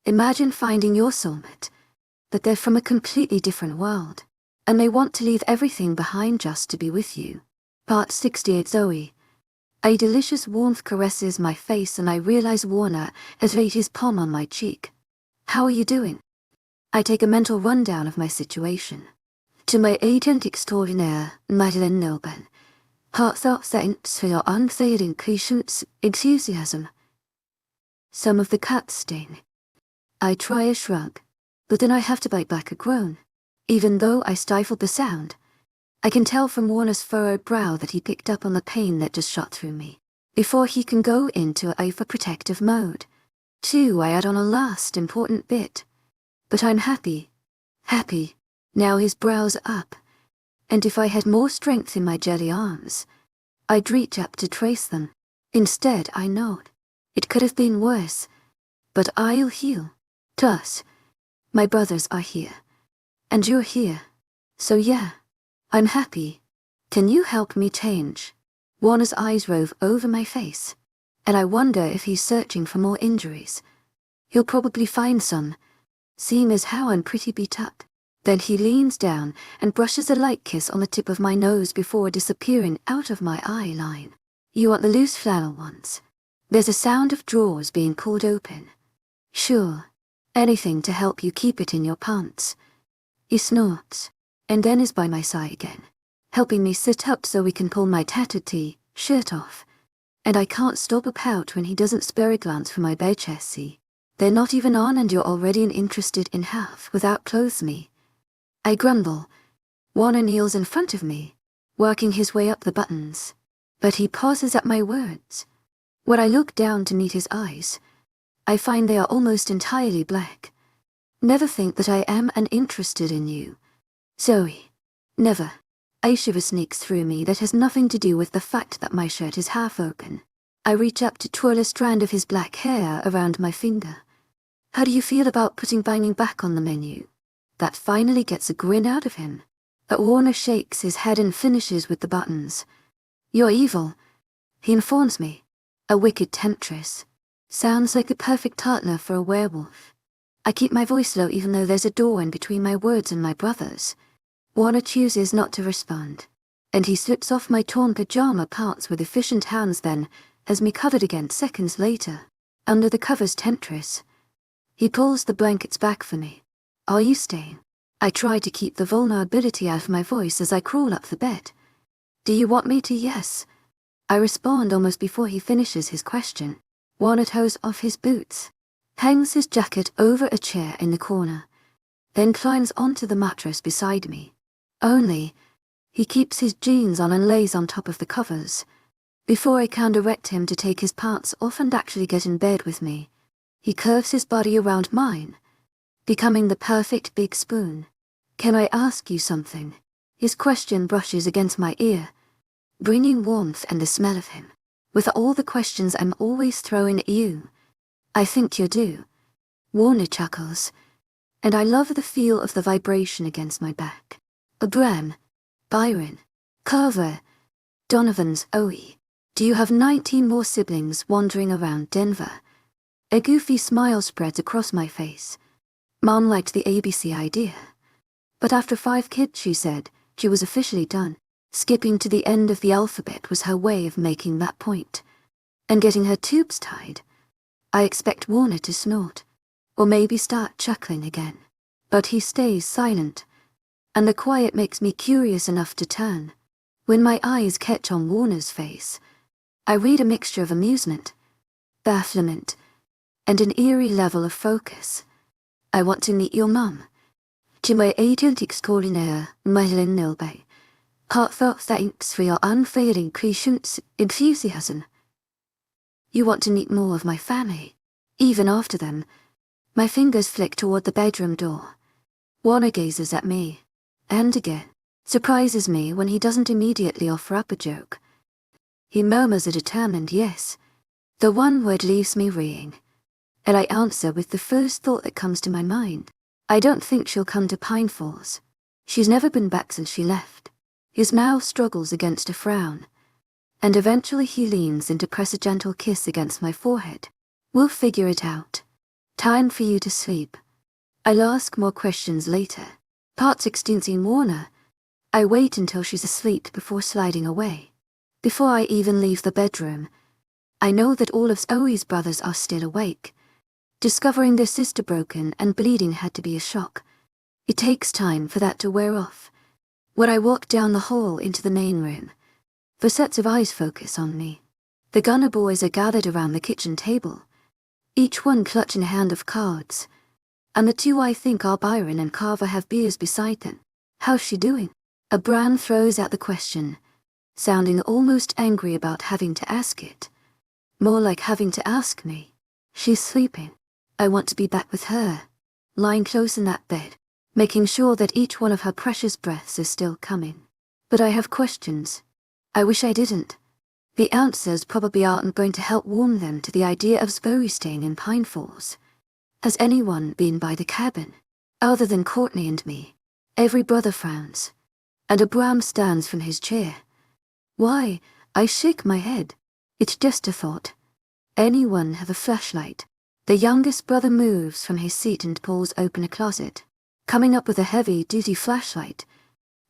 Imagine finding your soulmate, but they're from a completely different world, and they want to leave everything behind just to be with you. Part 68. Zoey. A delicious warmth caresses my face and I realize Warner has laid his palm on my cheek. How are you doing? I take a mental rundown of my situation. To my agent extraordinaire, mythical, heartfelt thanks for your unfailing patience, enthusiasm. Some of the cuts sting. I try a shrug, but then I have to bite back a groan. Even though I stifled the sound, I can tell from Warner's furrowed brow that he picked up on the pain that just shot through me. Before he can go into overprotective mode, too, I add on a last important bit. But I'm happy. Now his brows are up, and if I had more strength in my jelly arms, I'd reach up to trace them. Instead, I nod. It could have been worse, but I'll heal. Plus, my brothers are here, and you're here. So yeah, I'm happy. Can you help me change? Warner's eyes rove over my face, and I wonder if he's searching for more injuries. He'll probably find some, seeing as how I'm pretty beat up. Then he leans down and brushes a light kiss on the tip of my nose before disappearing out of my eye line. You want the loose flannel ones? There's a sound of drawers being pulled open. Sure, anything to help you keep it in your pants. He snorts, and then is by my side again, helping me sit up so we can pull my tattered shirt off. And I can't stop a pout when he doesn't spare a glance from my bed chest. See, they're not even on and you're already interested in half without clothes me. I grumble. Warner kneels in front of me, working his way up the buttons, but he pauses at my words. When I look down to meet his eyes, I find they are almost entirely black. Never think that I am uninterested in you, Zoey. Never. A shiver sneaks through me that has nothing to do with the fact that my shirt is half open. I reach up to twirl a strand of his black hair around my finger. How do you feel about putting banging back on the menu? That finally gets a grin out of him. But Warner shakes his head and finishes with the buttons. You're evil, he informs me. A wicked temptress. Sounds like a perfect partner for a werewolf. I keep my voice low even though there's a door in between my words and my brothers. Warner chooses not to respond, and he slips off my torn pajama parts with efficient hands, then has me covered again seconds later, under the covers. Temptress. He pulls the blankets back for me. Are you staying? I try to keep the vulnerability out of my voice as I crawl up the bed. Do you want me to? Yes. I respond almost before he finishes his question. Warner toes off his boots, hangs his jacket over a chair in the corner, then climbs onto the mattress beside me. Only, he keeps his jeans on and lays on top of the covers. Before I can direct him to take his pants off and actually get in bed with me, he curves his body around mine, becoming the perfect big spoon. Can I ask you something? His question brushes against my ear, bringing warmth and the smell of him. With all the questions I'm always throwing at you, I think you do. Warner chuckles, and I love the feel of the vibration against my back. Abram, Byron, Carver, Donovan's Zoey. Do you have 19 more siblings wandering around Denver? A goofy smile spreads across my face. Mom liked the ABC idea. But after 5 kids, she said, she was officially done. Skipping to the end of the alphabet was her way of making that point. And getting her tubes tied. I expect Warner to snort, or maybe start chuckling again. But he stays silent, and the quiet makes me curious enough to turn. When my eyes catch on Warner's face, I read a mixture of amusement, bafflement, and an eerie level of focus. I want to meet your mum. To my agent extraordinaire, mythical, heartfelt thanks for your unfailing patience, enthusiasm. You want to meet more of my family, even after them. My fingers flick toward the bedroom door. Warner gazes at me, and again, surprises me when he doesn't immediately offer up a joke. He murmurs a determined yes. The one word leaves me reeling, and I answer with the first thought that comes to my mind. I don't think she'll come to Pine Falls. She's never been back since she left. His mouth struggles against a frown, and eventually he leans in to press a gentle kiss against my forehead. We'll figure it out. Time for you to sleep. I'll ask more questions later. Part 16 Scene Warner. I wait until she's asleep before sliding away. Before I even leave the bedroom, I know that all of Zoey's brothers are still awake. Discovering their sister broken and bleeding had to be a shock. It takes time for that to wear off. When I walk down the hall into the main room, the sets of eyes focus on me. The Gunner boys are gathered around the kitchen table, each one clutching a hand of cards, and the two I think are Byron and Carver have beers beside them. How's she doing? Abram throws out the question, sounding almost angry about having to ask it. More like having to ask me. She's sleeping. I want to be back with her, lying close in that bed, making sure that each one of her precious breaths is still coming. But I have questions. I wish I didn't. The answers probably aren't going to help warm them to the idea of Zoey staying in Pine Falls. Has anyone been by the cabin? Other than Courtney and me. Every brother frowns, and Abram stands from his chair. Why? I shake my head. It's just a thought. Anyone have a flashlight? The youngest brother moves from his seat and pulls open a closet, coming up with a heavy-duty flashlight,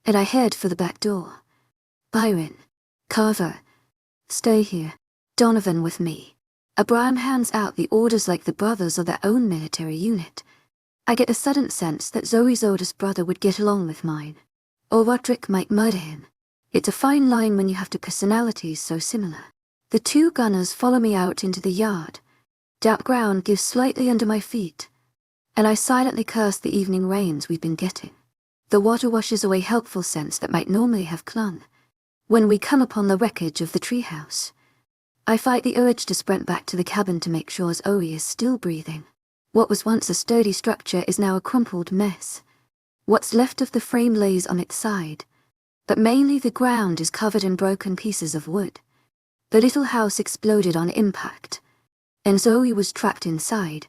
and I head for the back door. Byron, Carver, stay here. Donovan with me. Abram hands out the orders like the brothers are their own military unit. I get a sudden sense that Zoey's oldest brother would get along with mine, or Roderick might murder him. It's a fine line when you have two personalities so similar. The two gunners follow me out into the yard. Damp ground gives slightly under my feet, and I silently curse the evening rains we've been getting. The water washes away helpful scents that might normally have clung. When we come upon the wreckage of the treehouse, I fight the urge to sprint back to the cabin to make sure Zoey is still breathing. What was once a sturdy structure is now a crumpled mess. What's left of the frame lays on its side, but mainly the ground is covered in broken pieces of wood. The little house exploded on impact, and Zoey was trapped inside.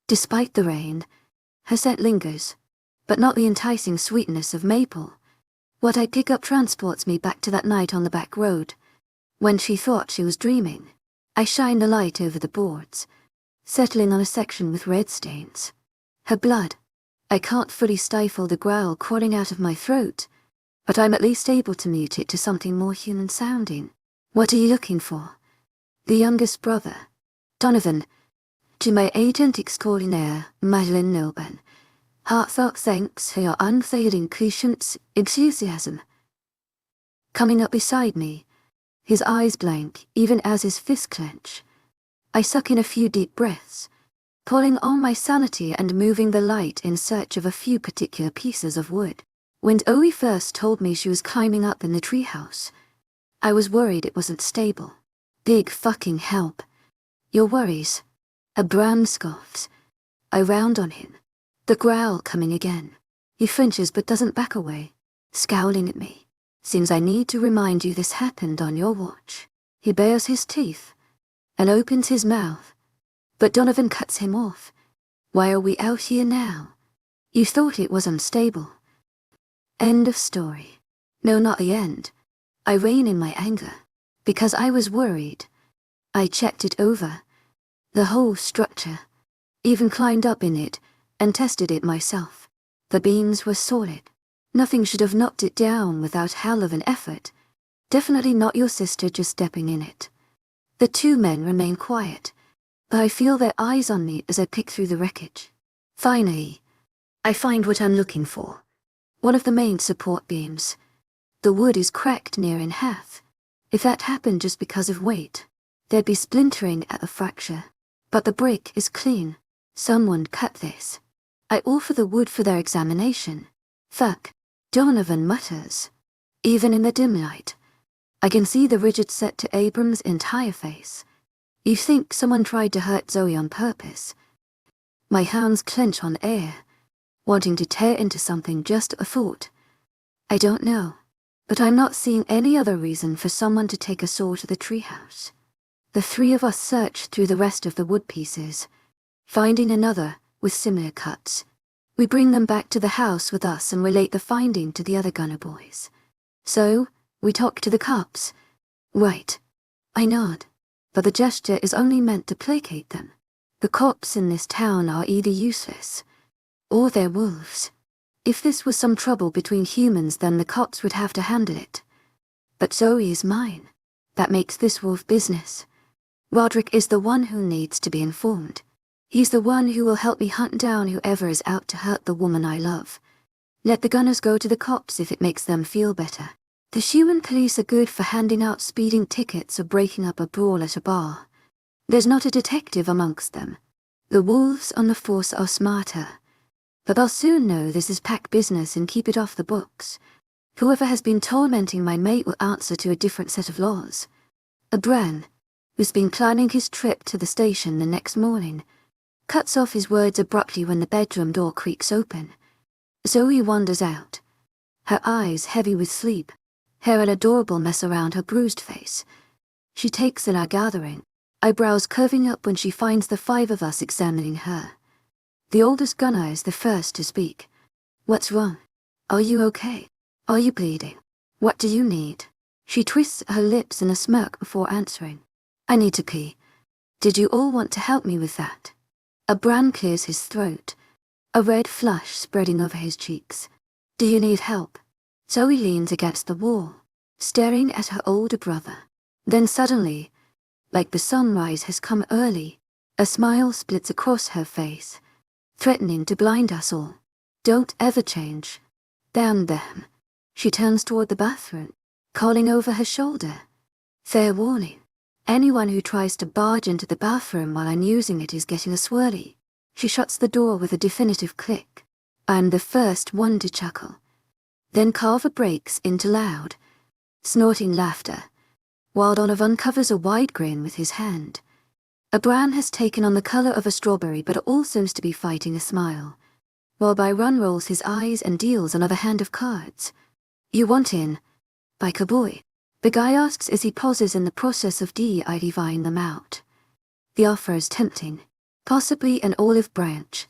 Despite the rain, her scent lingers, but not the enticing sweetness of maple. What I pick up transports me back to that night on the back road, when she thought she was dreaming. I shine the light over the boards, settling on a section with red stains. Her blood. I can't fully stifle the growl crawling out of my throat, but I'm at least able to mute it to something more human-sounding. What are you looking for? The youngest brother. Donovan. To my agent extraordinaire, Madeline Milburn. Heartfelt thanks for your unfailing patience, enthusiasm. Coming up beside me, his eyes blank even as his fists clench. I suck in a few deep breaths, pulling on my sanity and moving the light in search of a few particular pieces of wood. When Zoey first told me she was climbing up in the treehouse, I was worried it wasn't stable. Big fucking help. Your worries. Abram scoffs. I round on him, the growl coming again. He flinches but doesn't back away, scowling at me. Seems I need to remind you this happened on your watch. He bares his teeth and opens his mouth, but Donovan cuts him off. Why are we out here now? You thought it was unstable. End of story. No, not the end. I rein in my anger, because I was worried. I checked it over. The whole structure. Even climbed up in it and tested it myself. The beams were solid. Nothing should have knocked it down without hell of an effort. Definitely not your sister just stepping in it. The two men remain quiet, but I feel their eyes on me as I pick through the wreckage. Finally, I find what I'm looking for. One of the main support beams. The wood is cracked near in half. If that happened just because of weight, there'd be splintering at the fracture. But the brick is clean. Someone cut this. I offer the wood for their examination. Fuck, Donovan mutters. Even in the dim light, I can see the rigid set to Abram's entire face. You think someone tried to hurt Zoey on purpose. My hands clench on air, wanting to tear into something just a thought. I don't know, but I'm not seeing any other reason for someone to take us all to the treehouse. The three of us search through the rest of the wood pieces, finding another with similar cuts. We bring them back to the house with us and relate the finding to the other Gunner boys. So, we talk to the cops. Right. I nod, but the gesture is only meant to placate them. The cops in this town are either useless, or they're wolves. If this was some trouble between humans, then the cops would have to handle it. But Zoey is mine. That makes this wolf business. Roderick is the one who needs to be informed. He's the one who will help me hunt down whoever is out to hurt the woman I love. Let the gunners go to the cops if it makes them feel better. The human police are good for handing out speeding tickets or breaking up a brawl at a bar. There's not a detective amongst them. The wolves on the force are smarter. But I'll soon know this is pack business and keep it off the books. Whoever has been tormenting my mate will answer to a different set of laws. Bran, who's been planning his trip to the station the next morning, cuts off his words abruptly when the bedroom door creaks open. Zoey wanders out, her eyes heavy with sleep, hair an adorable mess around her bruised face. She takes in our gathering, eyebrows curving up when she finds the 5 of us examining her. The oldest gunner is the first to speak. What's wrong? Are you okay? Are you bleeding? What do you need? She twists her lips in a smirk before answering. I need to pee. Did you all want to help me with that? Bran clears his throat, a red flush spreading over his cheeks. Do you need help? Zoey leans against the wall, staring at her older brother. Then suddenly, like the sunrise has come early, a smile splits across her face, threatening to blind us all. Don't ever change. Damn them. She turns toward the bathroom, calling over her shoulder. Fair warning. Anyone who tries to barge into the bathroom while I'm using it is getting a swirly. She shuts the door with a definitive click. I'm the first one to chuckle. Then Carver breaks into loud, snorting laughter, while Donovan uncovers a wide grin with his hand. Bran has taken on the color of a strawberry but also seems to be fighting a smile, while Byron rolls his eyes and deals another hand of cards. You want in? Biker boy? The guy asks as he pauses in the process of divine them out. The offer is tempting. Possibly an olive branch.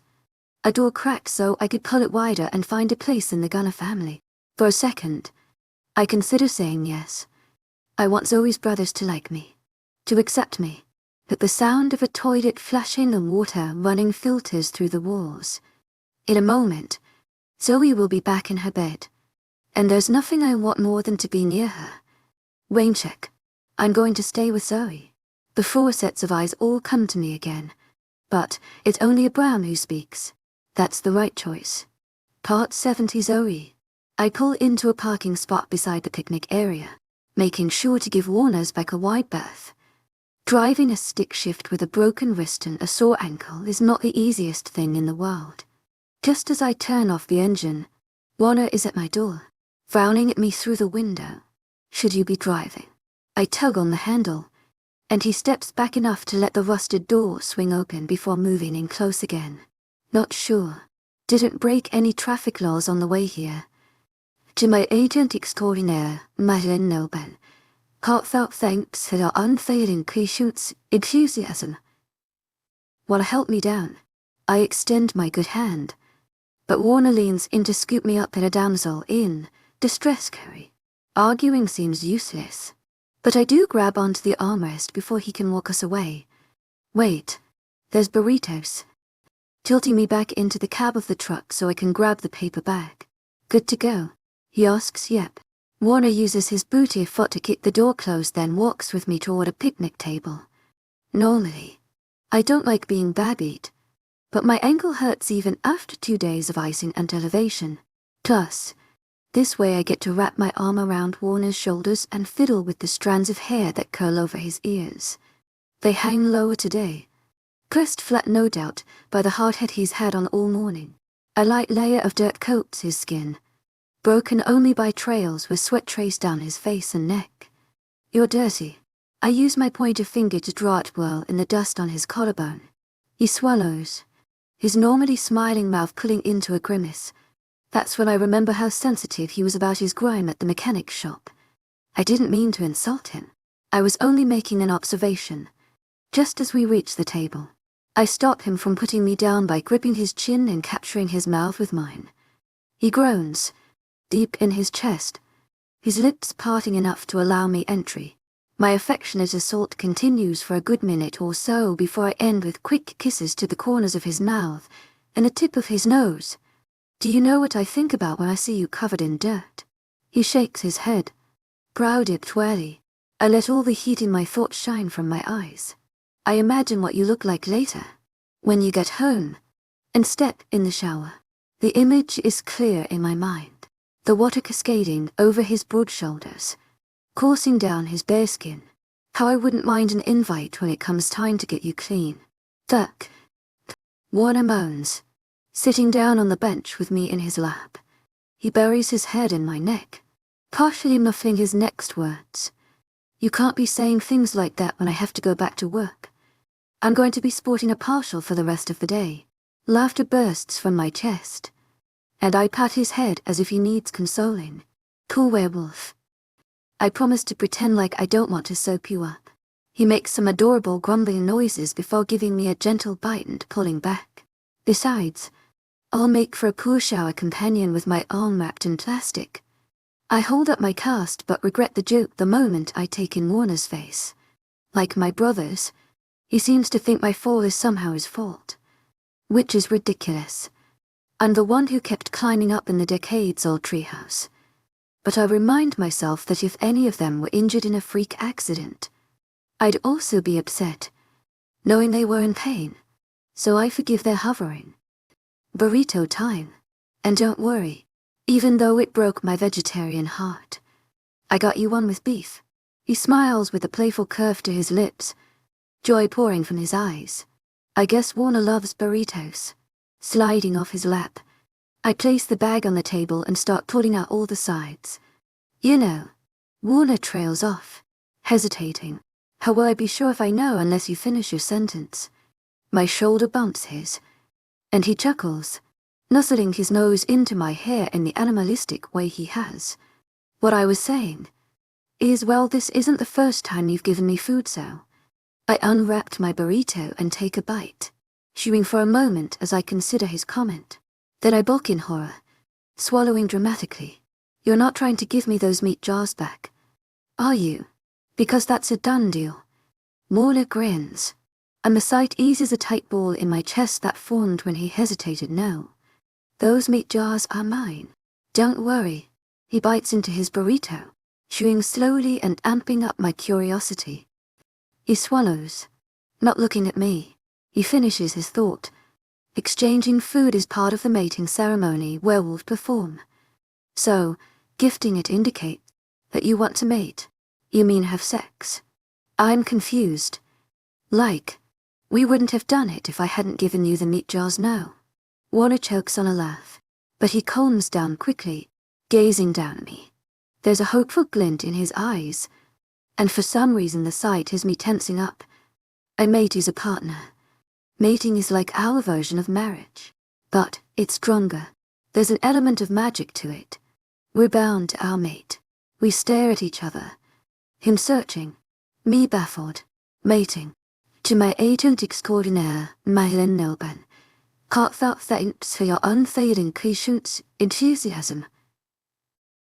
A door cracked so I could pull it wider and find a place in the Gunner family. For a second, I consider saying yes. I want Zoey's brothers to like me, to accept me. But the sound of a toilet flushing and water running filters through the walls. In a moment, Zoey will be back in her bed. And there's nothing I want more than to be near her. Rain check. I'm going to stay with Zoey. The 4 sets of eyes all come to me again. But it's only Bran who speaks. That's the right choice. Part 70 Zoey. I pull into a parking spot beside the picnic area, making sure to give Warner's back a wide berth. Driving a stick shift with a broken wrist and a sore ankle is not the easiest thing in the world. Just as I turn off the engine, Warner is at my door, frowning at me through the window. Should you be driving? I tug on the handle, and he steps back enough to let the rusted door swing open before moving in close again. Not sure. Didn't break any traffic laws on the way here. To my agent extraordinaire, Madeleine Nobel, heartfelt thanks for your unfailing patience, enthusiasm. While help me down, I extend my good hand, but Warner leans in to scoop me up in a damsel in distress curry. Arguing seems useless, but I do grab onto the armrest before he can walk us away. Wait, there's burritos. Tilting me back into the cab of the truck so I can grab the paper bag. Good to go? He asks. Yep. Warner uses his booty foot to kick the door closed, then walks with me toward a picnic table. Normally, I don't like being babbied, but my ankle hurts even after 2 days of icing and elevation. Plus, this way I get to wrap my arm around Warner's shoulders and fiddle with the strands of hair that curl over his ears. They hang lower today, pressed flat no doubt by the hard head he's had on all morning. A light layer of dirt coats his skin, broken only by trails with sweat traced down his face and neck. You're dirty. I use my pointer finger to draw it well in the dust on his collarbone. He swallows, his normally smiling mouth pulling into a grimace. That's when I remember how sensitive he was about his grime at the mechanic's shop. I didn't mean to insult him. I was only making an observation. Just as we reach the table, I stop him from putting me down by gripping his chin and capturing his mouth with mine. He groans, deep in his chest, his lips parting enough to allow me entry. My affectionate assault continues for a good minute or so before I end with quick kisses to the corners of his mouth and the tip of his nose. Do you know what I think about when I see you covered in dirt? He shakes his head, brow dipped wearily. I let all the heat in my thoughts shine from my eyes. I imagine what you look like later, when you get home, and step in the shower. The image is clear in my mind. The water cascading over his broad shoulders, coursing down his bare skin. How I wouldn't mind an invite when it comes time to get you clean. Thuck. Warner moans, sitting down on the bench with me in his lap. He buries his head in my neck, partially muffling his next words. You can't be saying things like that when I have to go back to work. I'm going to be sporting a partial for the rest of the day. Laughter bursts from my chest, and I pat his head as if he needs consoling. Cool werewolf. I promise to pretend like I don't want to soap you up. He makes some adorable grumbling noises before giving me a gentle bite and pulling back. Besides, I'll make for a pool shower companion with my arm wrapped in plastic. I hold up my cast but regret the joke the moment I take in Warner's face. Like my brother's, he seems to think my fall is somehow his fault. Which is ridiculous. I'm the one who kept climbing up in the decades-old treehouse. But I remind myself that if any of them were injured in a freak accident, I'd also be upset, knowing they were in pain. So I forgive their hovering. Burrito time. And don't worry, even though it broke my vegetarian heart, I got you one with beef. He smiles with a playful curve to his lips, joy pouring from his eyes. I guess Warner loves burritos. Sliding off his lap, I place the bag on the table and start pulling out all the sides. You know. Warner trails off, hesitating. How will I be sure if I know unless you finish your sentence? My shoulder bumps his, and he chuckles, nuzzling his nose into my hair in the animalistic way he has. What I was saying is, well, this isn't the first time you've given me food, so. I unwrapped my burrito and take a bite, chewing for a moment as I consider his comment. Then I balk in horror, swallowing dramatically. You're not trying to give me those meat jars back, are you? Because that's a done deal. Moonlit grins, and the sight eases a tight ball in my chest that formed when he hesitated. No. Those meat jars are mine. Don't worry. He bites into his burrito, chewing slowly and amping up my curiosity. He swallows, not looking at me. He finishes his thought. Exchanging food is part of the mating ceremony werewolves perform. So, gifting it indicates that you want to mate. You mean have sex? I'm confused. Like, we wouldn't have done it if I hadn't given you the meat jars, no. Warner chokes on a laugh, but he calms down quickly, gazing down at me. There's a hopeful glint in his eyes, and for some reason the sight has me tensing up. I mate is a partner. Mating is like our version of marriage, but it's stronger. There's an element of magic to it. We're bound to our mate. We stare at each other. Him searching, me baffled, mating. To my agent extraordinaire, Mythical Nelben. Heartfelt thanks for your unfailing patience, enthusiasm.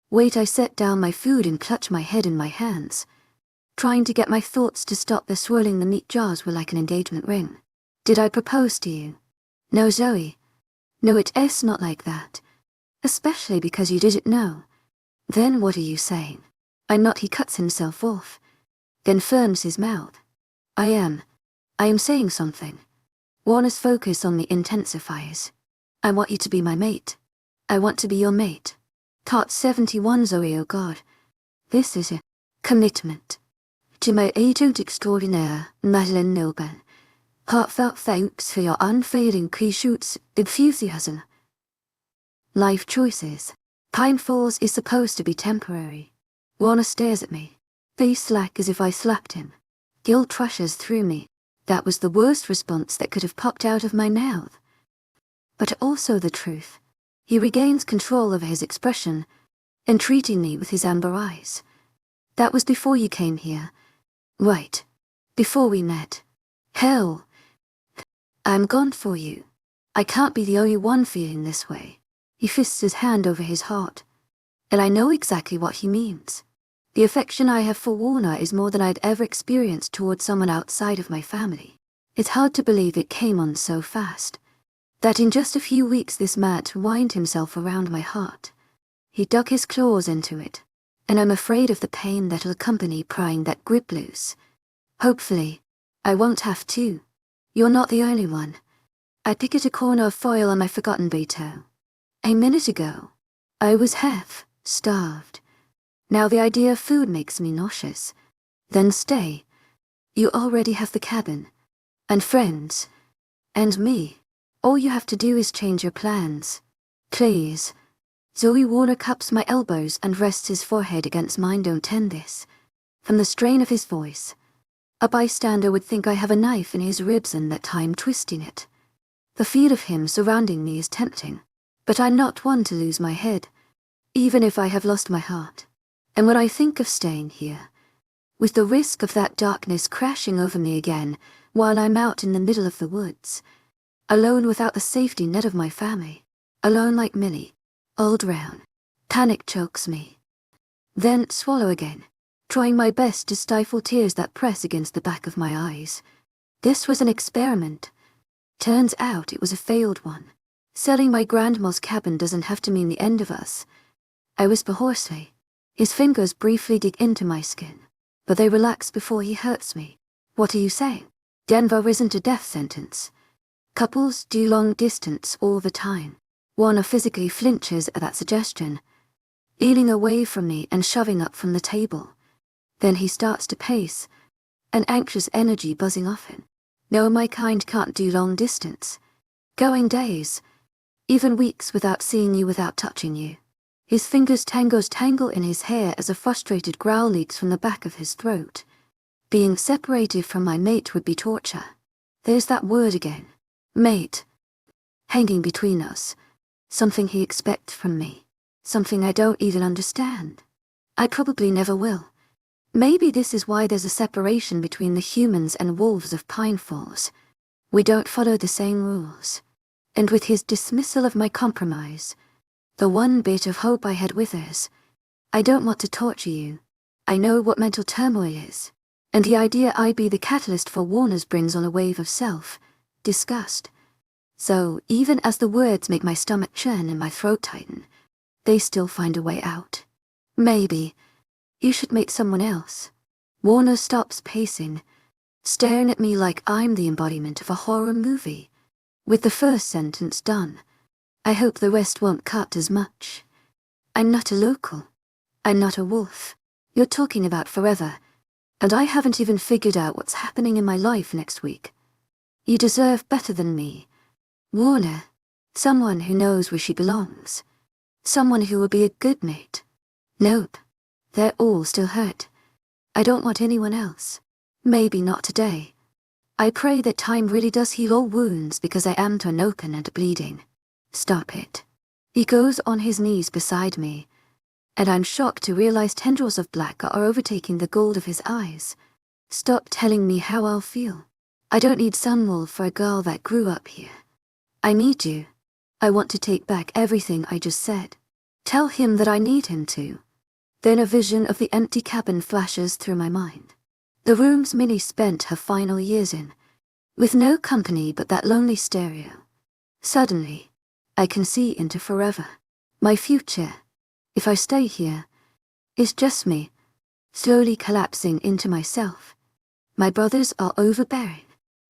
Wait, I set down my food and clutch my head in my hands, trying to get my thoughts to stop. The swirling the meat jars were like an engagement ring. Did I propose to you? No, Zoey. No, it's not like that. Especially because you didn't know. Then what are you saying? I'm not. He cuts himself off, then firms his mouth. I am saying something. Warner's focus on me intensifies. I want you to be my mate. I want to be your mate. Part 71. Zoey, oh God. This is a commitment. To my agent extraordinaire, Madeleine Nilben. Heartfelt thanks for your unfailing patience, enthusiasm. Life choices. Pine Falls is supposed to be temporary. Warner stares at me, face slack as if I slapped him. Guilt rushes through me. That was the worst response that could have popped out of my mouth. But also the truth. He regains control over his expression, entreating me with his amber eyes. That was before you came here. Right. Before we met. Hell. I'm gone for you. I can't be the only one feeling this way. He fists his hand over his heart, and I know exactly what he means. The affection I have for Warner is more than I'd ever experienced towards someone outside of my family. It's hard to believe it came on so fast. That in just a few weeks this mat wound himself around my heart. He dug his claws into it, and I'm afraid of the pain that'll accompany prying that grip loose. Hopefully, I won't have to. You're not the only one. I pick at a corner of foil on my forgotten burrito. A minute ago, I was half-starved. Now the idea of food makes me nauseous. Then stay. You already have the cabin. And friends. And me. All you have to do is change your plans. Please. Zoey Warner cups my elbows and rests his forehead against mine. Don't tend this. From the strain of his voice, a bystander would think I have a knife in his ribs and that I'm twisting it. The feel of him surrounding me is tempting. But I'm not one to lose my head, even if I have lost my heart. And when I think of staying here, with the risk of that darkness crashing over me again while I'm out in the middle of the woods, alone without the safety net of my family, alone like Millie, old round, panic chokes me. Then swallow again, trying my best to stifle tears that press against the back of my eyes. This was an experiment. Turns out it was a failed one. Selling my grandma's cabin doesn't have to mean the end of us. I whisper hoarsely. His fingers briefly dig into my skin, but they relax before he hurts me. What are you saying? Denver isn't a death sentence. Couples do long distance all the time. Warner physically flinches at that suggestion, leaning away from me and shoving up from the table. Then he starts to pace, an anxious energy buzzing off him. No, my kind can't do long distance. Going days, even weeks without seeing you, without touching you. His fingers tangle in his hair as a frustrated growl leaks from the back of his throat. Being separated from my mate would be torture. There's that word again. Mate. Hanging between us. Something he expects from me. Something I don't even understand. I probably never will. Maybe this is why there's a separation between the humans and wolves of Pine Falls. We don't follow the same rules. And with his dismissal of my compromise, the one bit of hope I had withers. I don't want to torture you. I know what mental turmoil is. And the idea I'd be the catalyst for Warner's brings on a wave of disgust. So, even as the words make my stomach churn and my throat tighten, they still find a way out. Maybe you should meet someone else. Warner stops pacing, staring at me like I'm the embodiment of a horror movie. With the first sentence done, I hope the rest won't cut as much. I'm not a local. I'm not a wolf. You're talking about forever, and I haven't even figured out what's happening in my life next week. You deserve better than me. Warner, someone who knows where she belongs. Someone who will be a good mate. Nope. They're all still hurt. I don't want anyone else. Maybe not today. I pray that time really does heal all wounds because I am torn open and bleeding. Stop it. He goes on his knees beside me, and I'm shocked to realize tendrils of black are overtaking the gold of his eyes. Stop telling me how I'll feel. I don't need Sunwolf for a girl that grew up here. I need you. I want to take back everything I just said. Tell him that I need him to. Then a vision of the empty cabin flashes through my mind. The rooms Minnie spent her final years in, with no company but that lonely stereo. Suddenly, I can see into forever. My future, if I stay here, is just me, slowly collapsing into myself. My brothers are overbearing,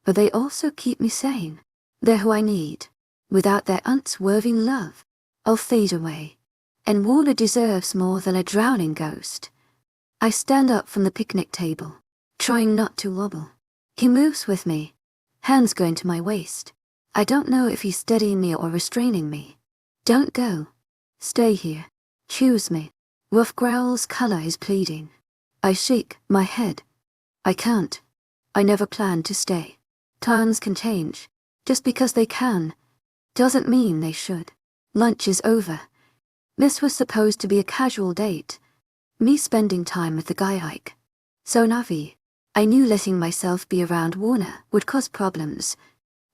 but they also keep me sane. They're who I need. Without their unswerving love, I'll fade away. And Warner deserves more than a drowning ghost. I stand up from the picnic table, trying not to wobble. He moves with me, hands going to my waist. I don't know if he's steadying me or restraining me. Don't go. Stay here. Choose me. Rough growls color his pleading. I shake my head. I can't. I never planned to stay. Plans can change. Just because they can, doesn't mean they should. Lunch is over. This was supposed to be a casual date. Me spending time with the guy Ike. So Navi, I knew letting myself be around Warner would cause problems.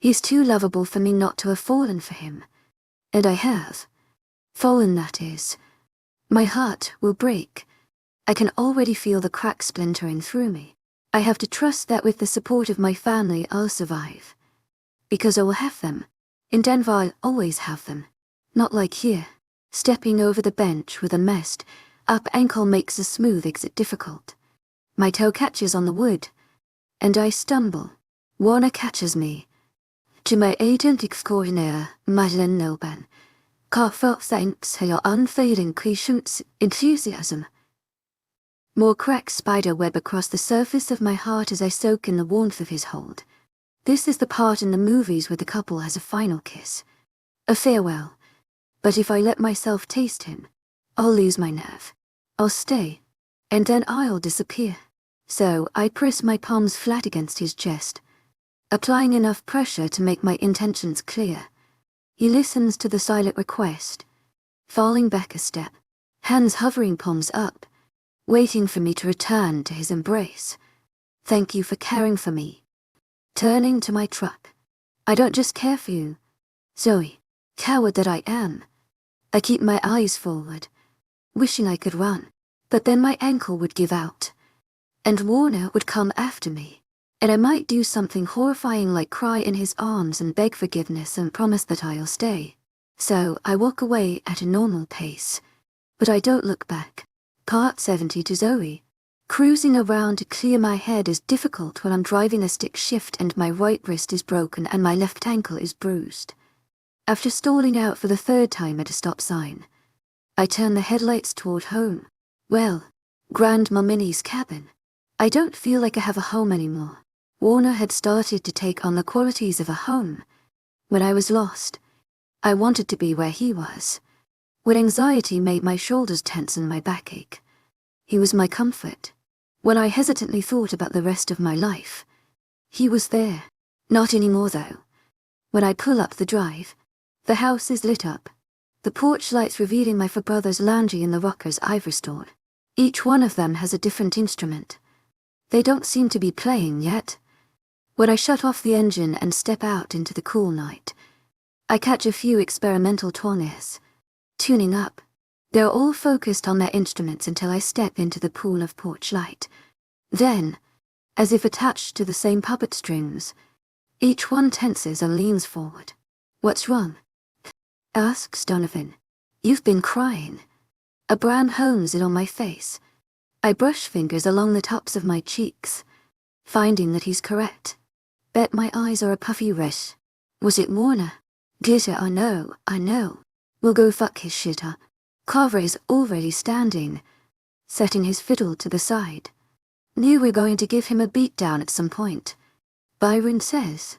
He's too lovable for me not to have fallen for him. And I have. Fallen, that is. My heart will break. I can already feel the cracks splintering through me. I have to trust that with the support of my family I'll survive. Because I will have them. In Denver I'll always have them. Not like here. Stepping over the bench with a messed up ankle makes a smooth exit difficult. My toe catches on the wood, and I stumble. Warner catches me. To my agent extraordinaire, Madeleine Noban. Thanks for your unfailing patience, enthusiasm. More cracks spider web across the surface of my heart as I soak in the warmth of his hold. This is the part in the movies where the couple has a final kiss. A farewell. But if I let myself taste him, I'll lose my nerve. I'll stay, and then I'll disappear. So I press my palms flat against his chest, applying enough pressure to make my intentions clear. He listens to the silent request, falling back a step, hands hovering, palms up, waiting for me to return to his embrace. Thank you for caring for me. Turning to my truck. I don't just care for you, Zoey, coward that I am. I keep my eyes forward, wishing I could run, but then my ankle would give out, and Warner would come after me, and I might do something horrifying like cry in his arms and beg forgiveness and promise that I'll stay. So I walk away at a normal pace, but I don't look back. Part 70 to Zoey. Cruising around to clear my head is difficult when I'm driving a stick shift and my right wrist is broken and my left ankle is bruised. After stalling out for the third time at a stop sign, I turn the headlights toward home. Well, Grandma Minnie's cabin. I don't feel like I have a home anymore. Warner had started to take on the qualities of a home. When I was lost, I wanted to be where he was. When anxiety made my shoulders tense and my back ache, he was my comfort. When I hesitantly thought about the rest of my life, he was there. Not anymore though. When I pull up the drive, the house is lit up, the porch lights revealing my four brothers lounging in the rockers I've restored. Each one of them has a different instrument. They don't seem to be playing yet. When I shut off the engine and step out into the cool night, I catch a few experimental tourniers, tuning up. They're all focused on their instruments until I step into the pool of porch light. Then, as if attached to the same puppet strings, each one tenses and leans forward. What's wrong? Asks Donovan. You've been crying. A brand hones in on my face. I brush fingers along the tops of my cheeks, finding that he's correct. Bet my eyes are a puffy red. Was it Warner? Glitter, I know. We'll go fuck his shit up. Carver is already standing, setting his fiddle to the side. Knew we're going to give him a beatdown at some point, Byron says,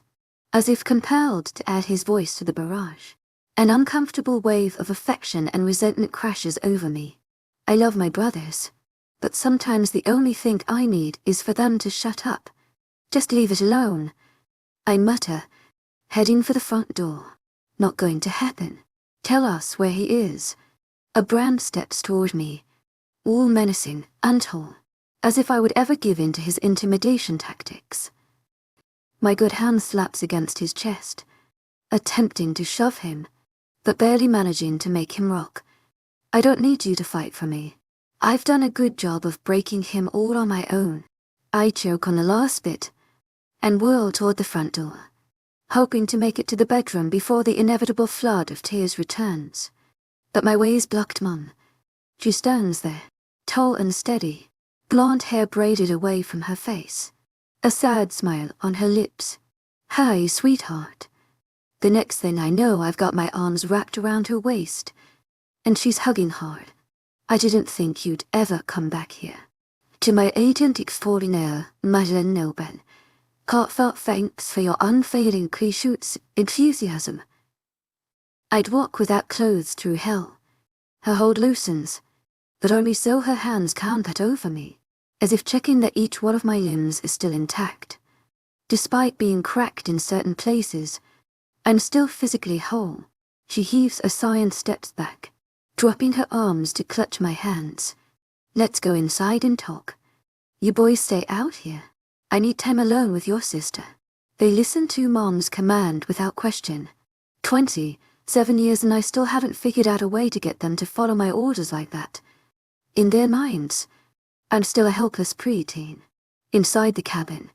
as if compelled to add his voice to the barrage. An uncomfortable wave of affection and resentment crashes over me. I love my brothers, but sometimes the only thing I need is for them to shut up. Just leave it alone. I mutter, heading for the front door. Not going to happen. Tell us where he is. A brand steps toward me, all menacing and tall, as if I would ever give in to his intimidation tactics. My good hand slaps against his chest, attempting to shove him, but barely managing to make him rock. I don't need you to fight for me. I've done a good job of breaking him all on my own. I choke on the last bit, and whirl toward the front door, hoping to make it to the bedroom before the inevitable flood of tears returns. But my way is blocked. Mum. She stands there, tall and steady, blonde hair braided away from her face, a sad smile on her lips. Hi, sweetheart. The next thing I know, I've got my arms wrapped around her waist, and she's hugging hard. I didn't think you'd ever come back here. To my agent extraordinaire, Madeleine Noban, heartfelt thanks for your unfailing patience, enthusiasm. I'd walk without clothes through hell. Her hold loosens, but only so her hands can't pet over me, as if checking that each one of my limbs is still intact. Despite being cracked in certain places, I'm still physically whole. She heaves a sigh and steps back, dropping her arms to clutch my hands. Let's go inside and talk. You boys stay out here. I need time alone with your sister. They listen to Mom's command without question. 27 years and I still haven't figured out a way to get them to follow my orders like that. In their minds, I'm still a helpless preteen. Inside the cabin,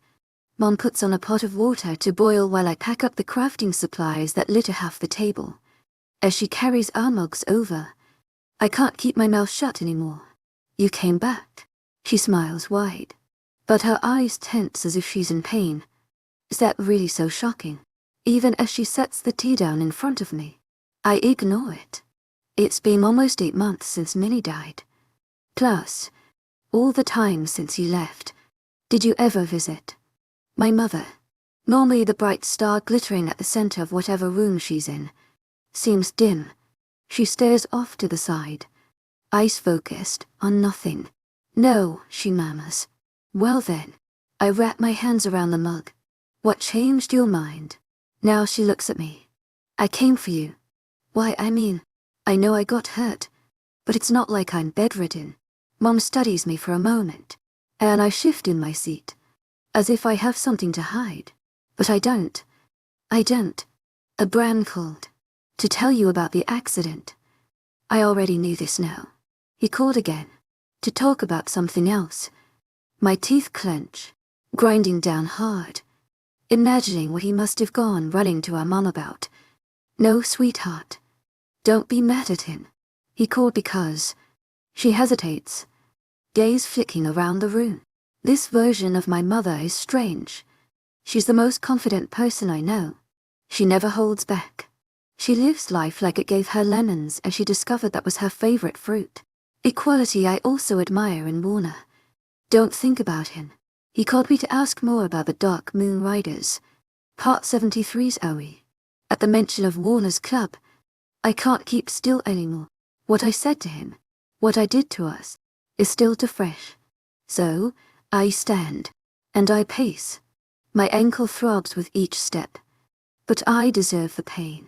Mom puts on a pot of water to boil while I pack up the crafting supplies that litter half the table. As she carries our mugs over, I can't keep my mouth shut anymore. You came back. She smiles wide, but her eyes tense as if she's in pain. Is that really so shocking? Even as she sets the tea down in front of me, I ignore it. It's been almost 8 months since Minnie died. Plus, all the time since you left. Did you ever visit my mother? Normally the bright star glittering at the center of whatever room she's in seems dim. She stares off to the side, eyes focused on nothing. No, she murmurs. Well then. I wrap my hands around the mug. What changed your mind? Now she looks at me. I came for you. Why, I know I got hurt, but it's not like I'm bedridden. Mom studies me for a moment, and I shift in my seat, as if I have something to hide. But I don't. A Bram called to tell you about the accident. I already knew this now. He called again, to talk about something else. My teeth clench, grinding down hard, imagining what he must have gone running to our mom about. No, sweetheart. Don't be mad at him. He called because... She hesitates, gaze flicking around the room. This version of my mother is strange. She's the most confident person I know. She never holds back. She lives life like it gave her lemons as she discovered that was her favorite fruit. Equality I also admire in Warner. Don't think about him. He called me to ask more about the Dark Moon Riders. Part 73's Zoey. At the mention of Warner's club, I can't keep still anymore. What I said to him, what I did to us, is still too fresh. So, I stand, and I pace. My ankle throbs with each step. But I deserve the pain.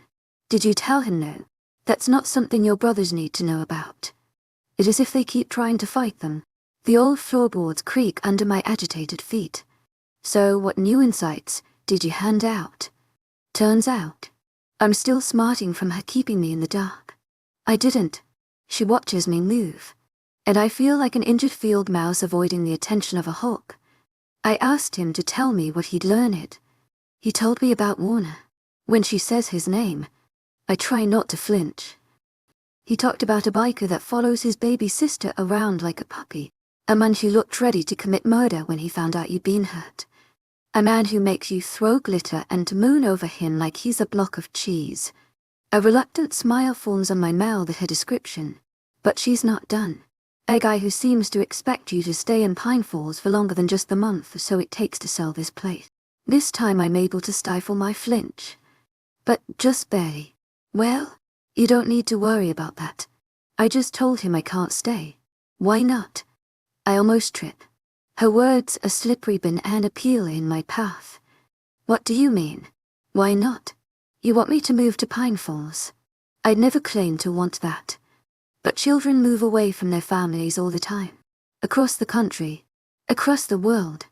Did you tell him no? That's not something your brothers need to know about. It is if they keep trying to fight them. The old floorboards creak under my agitated feet. So what new insights did you hand out? Turns out, I'm still smarting from her keeping me in the dark. I didn't. She watches me move, and I feel like an injured field mouse avoiding the attention of a hawk. I asked him to tell me what he'd learned. He told me about Warner. When she says his name, I try not to flinch. He talked about a biker that follows his baby sister around like a puppy. A man who looked ready to commit murder when he found out you'd been hurt. A man who makes you throw glitter and moon over him like he's a block of cheese. A reluctant smile forms on my mouth at her description, but she's not done. A guy who seems to expect you to stay in Pine Falls for longer than just the month or so it takes to sell this place. This time I'm able to stifle my flinch. But just barely. Well, you don't need to worry about that. I just told him I can't stay. Why not? I almost trip. Her words a slippery banana peel in my path. What do you mean? Why not? You want me to move to Pine Falls? I'd never claimed to want that. But children move away from their families all the time. Across the country. Across the world.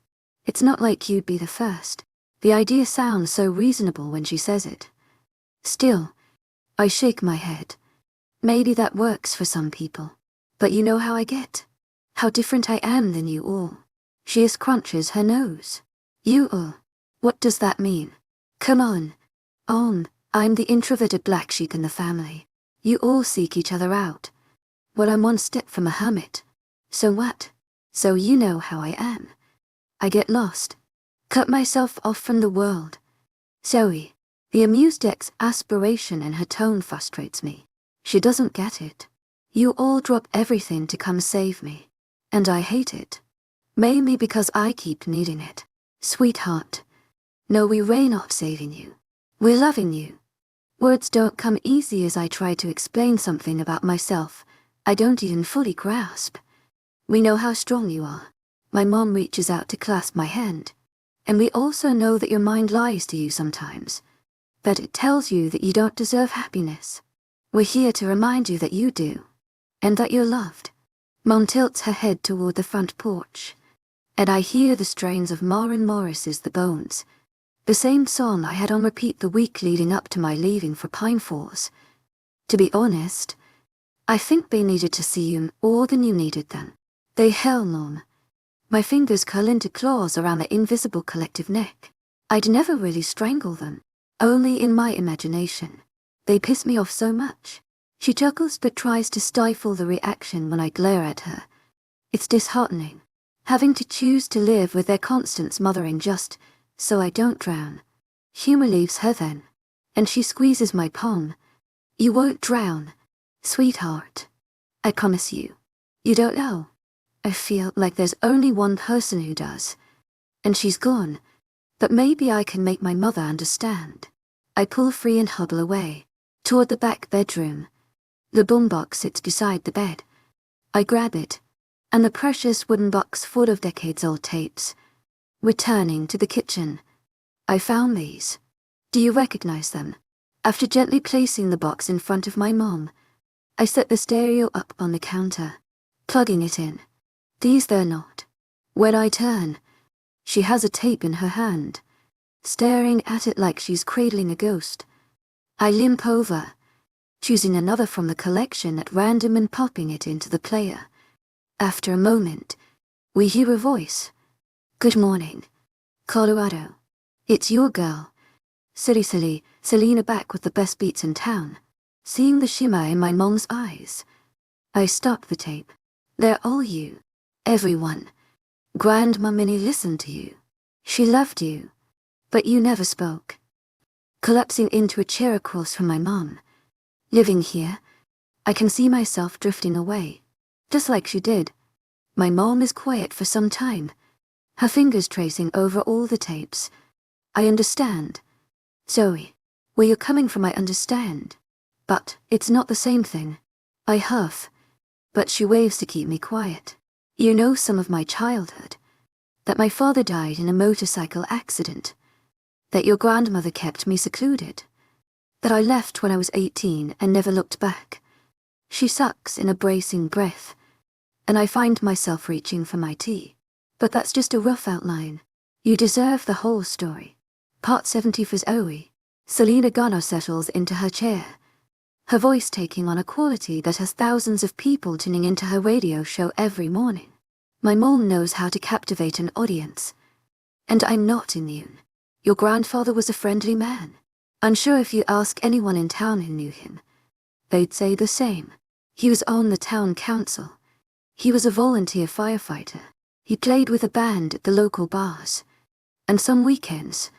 It's not like you'd be the first. The idea sounds so reasonable when she says it. Still, I shake my head. Maybe that works for some people. But you know how I get. How different I am than you all. She crunches her nose. You all. What does that mean? Come on. I'm the introverted black sheep in the family. You all seek each other out. Well, I'm one step from a hermit. So what? So you know how I am. I get lost. Cut myself off from the world. Zoey. The amused exasperation in her tone frustrates me. She doesn't get it. You all drop everything to come save me. And I hate it. Mainly because I keep needing it. Sweetheart. No, we're not saving you. We're loving you. Words don't come easy as I try to explain something about myself I don't even fully grasp. We know how strong you are. My mom reaches out to clasp my hand. And we also know that your mind lies to you sometimes. That it tells you that you don't deserve happiness. We're here to remind you that you do. And that you're loved. Mom tilts her head toward the front porch. And I hear the strains of Maren Morris's The Bones. The same song I had on repeat the week leading up to my leaving for Pine Falls. To be honest, I think they needed to see you more than you needed them. They held on. My fingers curl into claws around the invisible collective neck. I'd never really strangle them, only in my imagination. They piss me off so much. She chuckles but tries to stifle the reaction when I glare at her. It's disheartening, having to choose to live with their constant smothering just so I don't drown. Humor leaves her then, and she squeezes my palm. You won't drown, sweetheart. I promise you. You don't know. I feel like there's only one person who does, and she's gone. But maybe I can make my mother understand. I pull free and hobble away, toward the back bedroom. The boombox sits beside the bed. I grab it, and the precious wooden box full of decades-old tapes. Returning to the kitchen. I found these. Do you recognize them? After gently placing the box in front of my mom, I set the stereo up on the counter, plugging it in. These they're not. When I turn, she has a tape in her hand, staring at it like she's cradling a ghost. I limp over, choosing another from the collection at random and popping it into the player. After a moment, we hear a voice. Good morning, Colorado. It's your girl. Silly, Selena back with the best beats in town. Seeing the shimmer in my mom's eyes, I stop the tape. They're all you. Everyone. Grandma Minnie listened to you. She loved you. But you never spoke. Collapsing into a chair across from my mom. Living here, I can see myself drifting away. Just like she did. My mom is quiet for some time. Her fingers tracing over all the tapes. I understand. Zoey, where you're coming from I understand. But it's not the same thing. I huff. But she waves to keep me quiet. You know some of my childhood. That my father died in a motorcycle accident. That your grandmother kept me secluded. That I left when I was 18 and never looked back. She sucks in a bracing breath. And I find myself reaching for my tea. But that's just a rough outline. You deserve the whole story. Part 70 for Zoey. Selena Gunnar settles into her chair. Her voice taking on a quality that has thousands of people tuning into her radio show every morning. My mom knows how to captivate an audience. And I'm not immune. Your grandfather was a friendly man. I'm sure if you ask anyone in town who knew him, they'd say the same. He was on the town council. He was a volunteer firefighter. He played with a band at the local bars. And some weekends,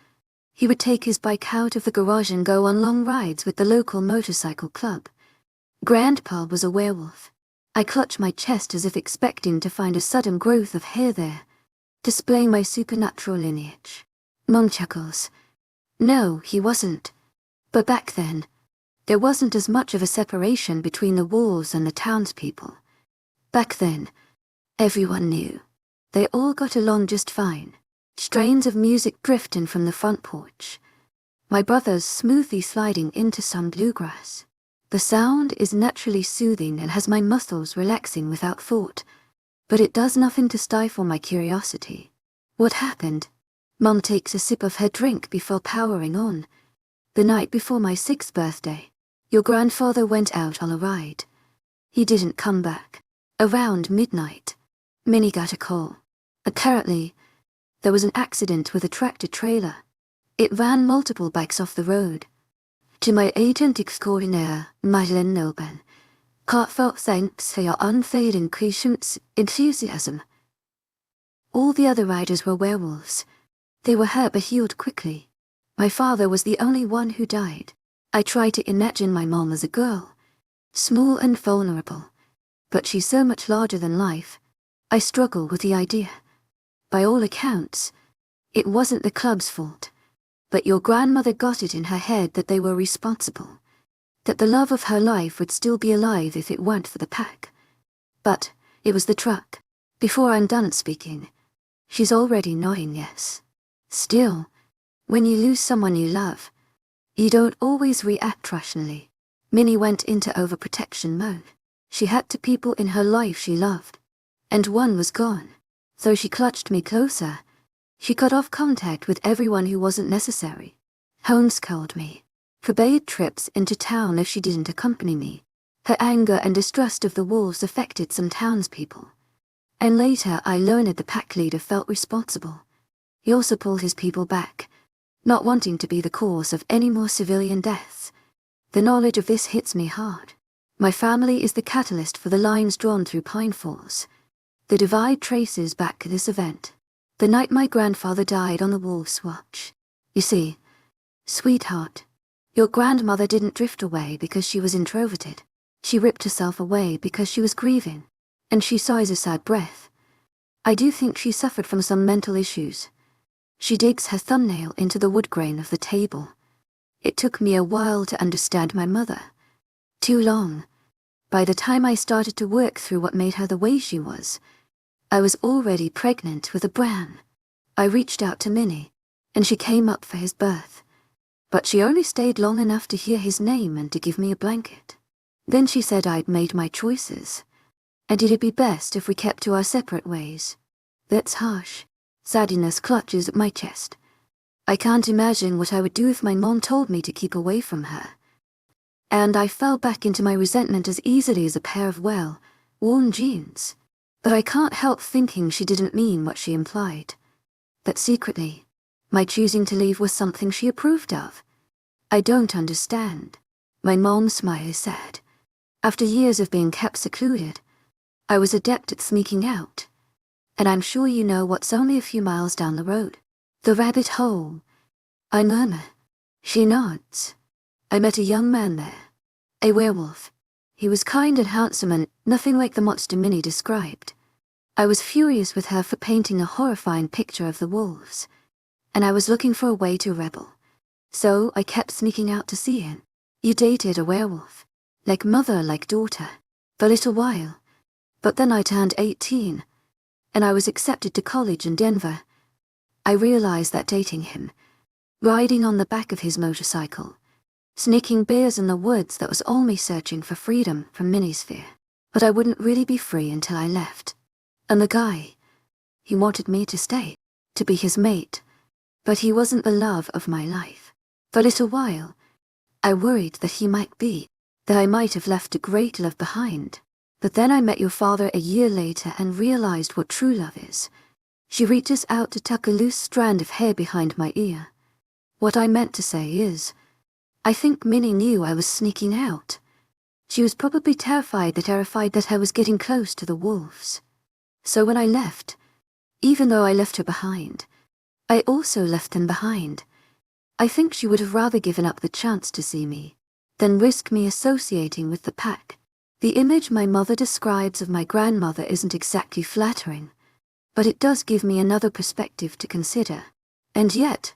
he would take his bike out of the garage and go on long rides with the local motorcycle club. Grandpa was a werewolf. I clutch my chest as if expecting to find a sudden growth of hair there, displaying my supernatural lineage. Mom chuckles. No, he wasn't. But back then, there wasn't as much of a separation between the wolves and the townspeople. Back then, everyone knew. They all got along just fine. Strains of music drifting from the front porch. My brothers smoothly sliding into some bluegrass. The sound is naturally soothing and has my muscles relaxing without thought, but it does nothing to stifle my curiosity. What happened? Mum takes a sip of her drink before powering on. The night before my 6th birthday, your grandfather went out on a ride. He didn't come back. Around midnight, Minnie got a call. Apparently, there was an accident with a tractor-trailer. It ran multiple bikes off the road. To my agent extraordinaire, Madeleine Nobel, heartfelt thanks for your unfailing patience, enthusiasm. All the other riders were werewolves. They were hurt but healed quickly. My father was the only one who died. I try to imagine my mom as a girl, small and vulnerable, but she's so much larger than life. I struggle with the idea. By all accounts, it wasn't the club's fault, but your grandmother got it in her head that they were responsible, that the love of her life would still be alive if it weren't for the pack. But it was the truck. Before I'm done speaking, she's already nodding yes. Still, when you lose someone you love, you don't always react rationally. Minnie went into overprotection mode. She had two people in her life she loved, and one was gone. So she clutched me closer. She cut off contact with everyone who wasn't necessary. Homeschooled me. Forbade trips into town if she didn't accompany me. Her anger and distrust of the wolves affected some townspeople. And later I learned the pack leader felt responsible. He also pulled his people back, not wanting to be the cause of any more civilian deaths. The knowledge of this hits me hard. My family is the catalyst for the lines drawn through Pine Falls. The divide traces back to this event, the night my grandfather died on the Wolf's Watch. You see, sweetheart, your grandmother didn't drift away because she was introverted. She ripped herself away because she was grieving, and she sighs a sad breath. I do think she suffered from some mental issues. She digs her thumbnail into the wood grain of the table. It took me a while to understand my mother. Too long. By the time I started to work through what made her the way she was, I was already pregnant with a Bran. I reached out to Minnie, and she came up for his birth. But she only stayed long enough to hear his name and to give me a blanket. Then she said I'd made my choices, and it'd be best if we kept to our separate ways. That's harsh. Sadness clutches at my chest. I can't imagine what I would do if my mom told me to keep away from her. And I fell back into my resentment as easily as a pair of well-worn jeans. But I can't help thinking she didn't mean what she implied. That secretly, my choosing to leave was something she approved of. I don't understand. My mom smiled sad. After years of being kept secluded, I was adept at sneaking out. And I'm sure you know what's only a few miles down the road. The rabbit hole. I murmur. She nods. I met a young man there. A werewolf. He was kind and handsome and nothing like the monster Minnie described. I was furious with her for painting a horrifying picture of the wolves, and I was looking for a way to rebel. So I kept sneaking out to see him. You dated a werewolf. Like mother, like daughter. For a little while. But then I turned 18, and I was accepted to college in Denver. I realized that dating him, riding on the back of his motorcycle, sneaking bears in the woods, that was all me searching for freedom from Minnie's fear. But I wouldn't really be free until I left. And the guy, he wanted me to stay, to be his mate. But he wasn't the love of my life. For a little while, I worried that he might be, that I might have left a great love behind. But then I met your father a year later and realized what true love is. She reaches out to tuck a loose strand of hair behind my ear. What I meant to say is, I think Minnie knew I was sneaking out. She was probably terrified that I was getting close to the wolves. So when I left, even though I left her behind, I also left them behind. I think she would have rather given up the chance to see me than risk me associating with the pack. The image my mother describes of my grandmother isn't exactly flattering, but it does give me another perspective to consider. And yet,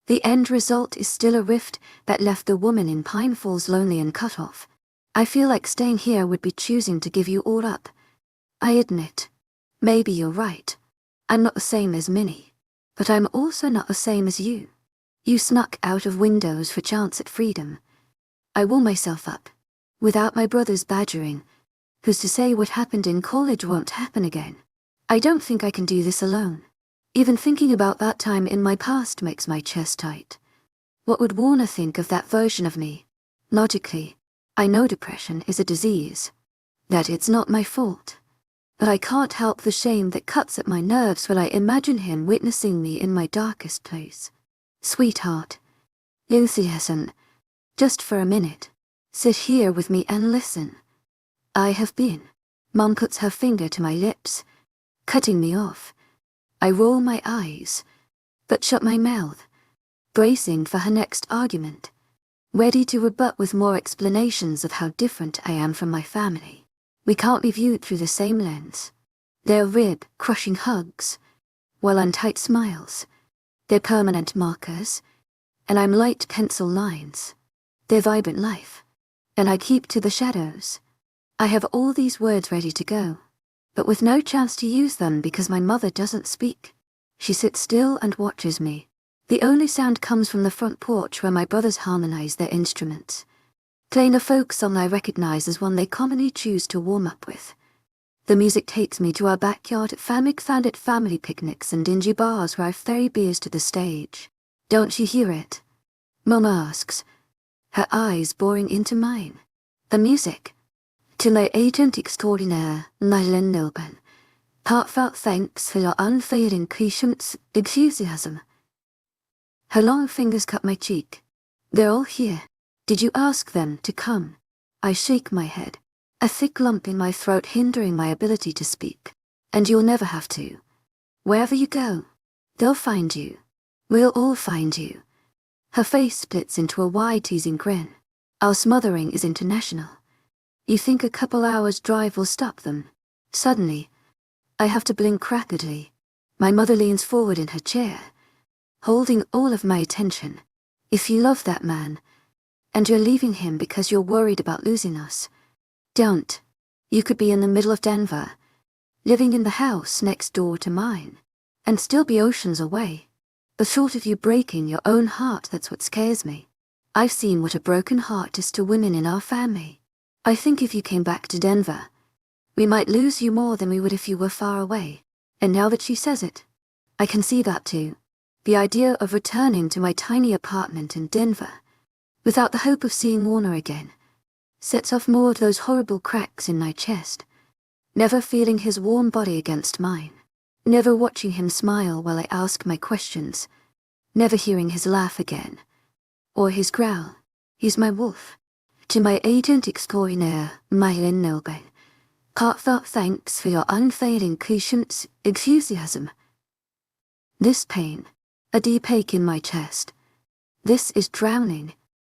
the end result is still a rift that left the woman in Pine Falls lonely and cut off. I feel like staying here would be choosing to give you all up. I admit, maybe you're right. I'm not the same as Minnie, but I'm also not the same as you. You snuck out of windows for chance at freedom. I wore myself up, without my brother's badgering. Who's to say what happened in college won't happen again? I don't think I can do this alone. Even thinking about that time in my past makes my chest tight. What would Warner think of that version of me? Logically, I know depression is a disease, that it's not my fault. But I can't help the shame that cuts at my nerves when I imagine him witnessing me in my darkest place. Sweetheart, listen, just for a minute, sit here with me and listen. I have been. Mom puts her finger to my lips, cutting me off. I roll my eyes, but shut my mouth, bracing for her next argument, ready to rebut with more explanations of how different I am from my family. We can't be viewed through the same lens. They're rib-crushing hugs, while I'm tight smiles. They're permanent markers, and I'm light pencil lines. They're vibrant life, and I keep to the shadows. I have all these words ready to go, but with no chance to use them because my mother doesn't speak. She sits still and watches me. The only sound comes from the front porch where my brothers harmonize their instruments, playing a folk song I recognize as one they commonly choose to warm up with. The music takes me to our backyard at family picnics and dingy bars where I ferry beers to the stage. Don't you hear it? Mama asks, her eyes boring into mine. The music. To my agent extraordinaire, Nylen Nilben. Heartfelt thanks for your unfailing patience, enthusiasm. Her long fingers cut my cheek. They're all here. Did you ask them to come? I shake my head, a thick lump in my throat hindering my ability to speak. And you'll never have to. Wherever you go, they'll find you. We'll all find you. Her face splits into a wide teasing grin. Our smothering is international. You think a couple hours drive will stop them? Suddenly, I have to blink crackedly. My mother leans forward in her chair, holding all of my attention. If you love that man, and you're leaving him because you're worried about losing us, don't. You could be in the middle of Denver, living in the house next door to mine, and still be oceans away. The thought of you breaking your own heart, that's what scares me. I've seen what a broken heart does to women in our family. I think if you came back to Denver, we might lose you more than we would if you were far away. And now that she says it, I can see that too. The idea of returning to my tiny apartment in Denver, without the hope of seeing Warner again, sets off more of those horrible cracks in my chest. Never feeling his warm body against mine. Never watching him smile while I ask my questions. Never hearing his laugh again. Or his growl. He's my wolf. To my agent extraordinaire, Mythical Noble. Heartfelt thanks for your unfailing patience, enthusiasm. This pain, a deep ache in my chest. This is drowning.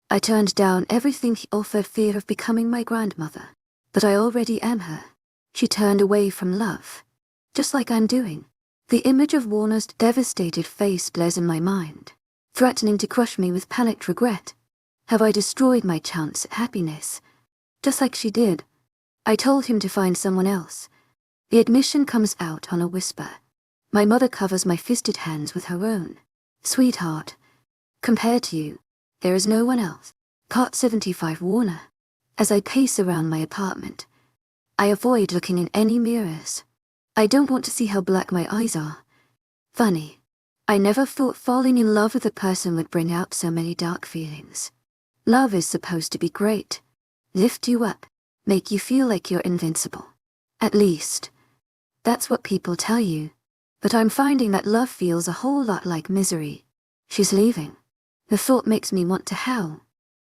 I turned down everything he offered, fear of becoming my grandmother. But I already am her. She turned away from love. Just like I'm doing. The image of Warner's devastated face blares in my mind, threatening to crush me with panicked regret. Have I destroyed my chance at happiness? Just like she did. I told him to find someone else. The admission comes out on a whisper. My mother covers my fisted hands with her own. Sweetheart, compared to you, there is no one else. Part 75 Warner. As I pace around my apartment, I avoid looking in any mirrors. I don't want to see how black my eyes are. Funny. I never thought falling in love with a person would bring out so many dark feelings. Love is supposed to be great. Lift you up. Make you feel like you're invincible. At least, that's what people tell you. But I'm finding that love feels a whole lot like misery. She's leaving. The thought makes me want to howl.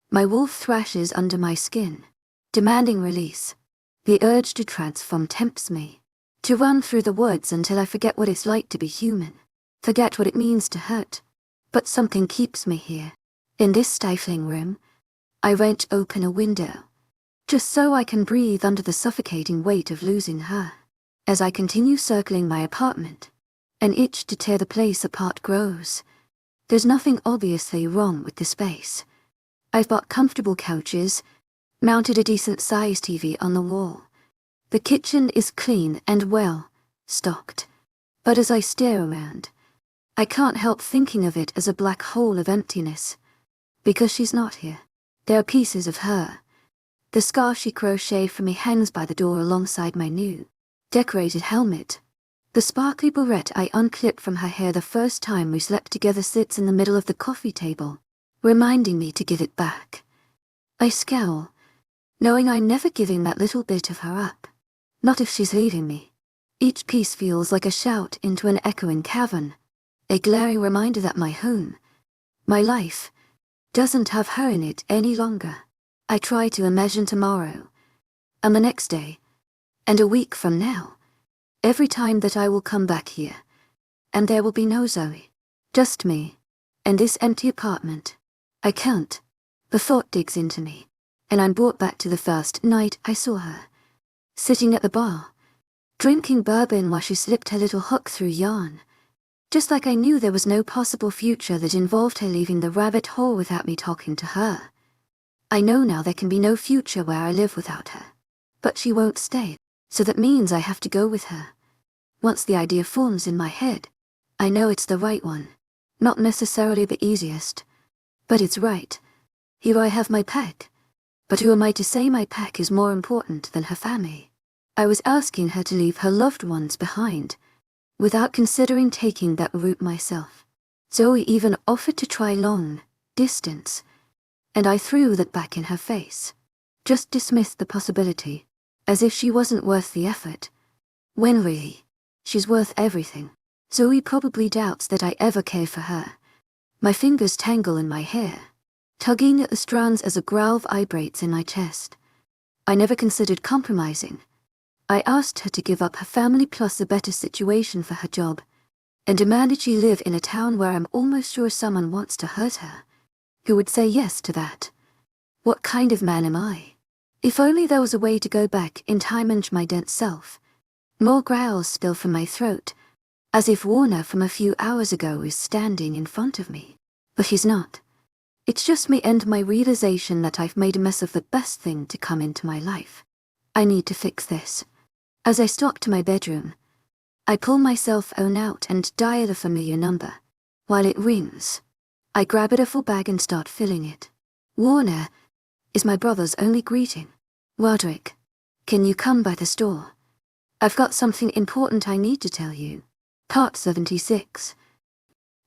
My wolf thrashes under my skin, demanding release. The urge to transform tempts me. To run through the woods until I forget what it's like to be human. Forget what it means to hurt. But something keeps me here. In this stifling room, I wrench open a window, just so I can breathe under the suffocating weight of losing her. As I continue circling my apartment, an itch to tear the place apart grows. There's nothing obviously wrong with the space. I've bought comfortable couches, mounted a decent-sized TV on the wall. The kitchen is clean and well stocked. But as I stare around, I can't help thinking of it as a black hole of emptiness. Because she's not here. There are pieces of her. The scarf she crocheted for me hangs by the door alongside my new, decorated helmet. The sparkly barrette I unclipped from her hair the first time we slept together sits in the middle of the coffee table, reminding me to give it back. I scowl, knowing I'm never giving that little bit of her up. Not if she's leaving me. Each piece feels like a shout into an echoing cavern, a glaring reminder that my home, my life, doesn't have her in it any longer. I try to imagine tomorrow, and the next day, and a week from now, every time that I will come back here, and there will be no Zoey, just me, and this empty apartment. I can't. The thought digs into me, and I'm brought back to the first night I saw her, sitting at the bar, drinking bourbon while she slipped her little hook through yarn. Just like I knew there was no possible future that involved her leaving the rabbit hole without me talking to her. I know now there can be no future where I live without her. But she won't stay, so that means I have to go with her. Once the idea forms in my head, I know it's the right one. Not necessarily the easiest, but it's right. Here I have my pack. But who am I to say my pack is more important than her family? I was asking her to leave her loved ones behind, without considering taking that route myself. Zoey even offered to try long distance, and I threw that back in her face. Just dismissed the possibility, as if she wasn't worth the effort. When really, She's worth everything. Zoey probably doubts that I ever care for her. My fingers tangle in my hair, tugging at the strands as a growl vibrates in my chest. I never considered compromising. I asked her to give up her family plus a better situation for her job, and demanded she live in a town where I'm almost sure someone wants to hurt her. Who would say yes to that? What kind of man am I? If only there was a way to go back in time and my dense self. More growls spill from my throat, as if Warner from a few hours ago is standing in front of me. But he's not. It's just me and my realization that I've made a mess of the best thing to come into my life. I need to fix this. As I stalk to my bedroom, I pull my cell phone out and dial a familiar number. While it rings, I grab a duffel bag and start filling it. Warner is my brother's only greeting. Roderick, can you come by the store? I've got something important I need to tell you. Part 76.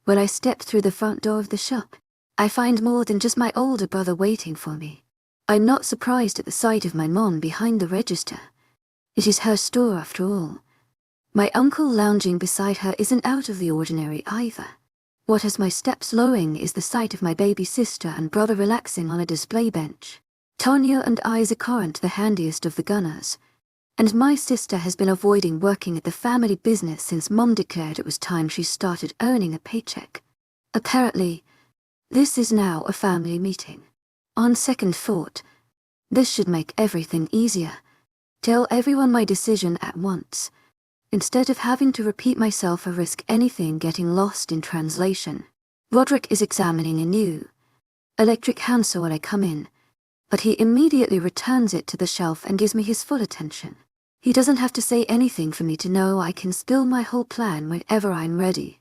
When I step through the front door of the shop, I find more than just my older brother waiting for me. I'm not surprised at the sight of my mom behind the register. It is her store after all. My uncle lounging beside her isn't out of the ordinary either. What has my steps slowing is the sight of my baby sister and brother relaxing on a display bench. Tonya and Isaac aren't the handiest of the gunners, and my sister has been avoiding working at the family business since Mom declared it was time she started earning a paycheck. Apparently, this is now a family meeting. On second thought, this should make everything easier. Tell everyone my decision at once, instead of having to repeat myself or risk anything getting lost in translation. Roderick is examining a new electric handsaw when I come in, but he immediately returns it to the shelf and gives me his full attention. He doesn't have to say anything for me to know I can spill my whole plan whenever I'm ready.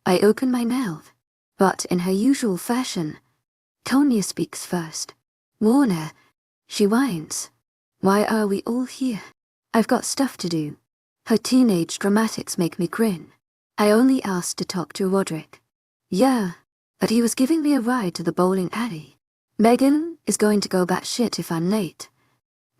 I open my mouth, but in her usual fashion, Tonya speaks first. Warner, she whines. Why are we all here? I've got stuff to do. Her teenage dramatics make me grin. I only asked to talk to Roderick. Yeah, but he was giving me a ride to the bowling alley. Megan is going to go batshit if I'm late.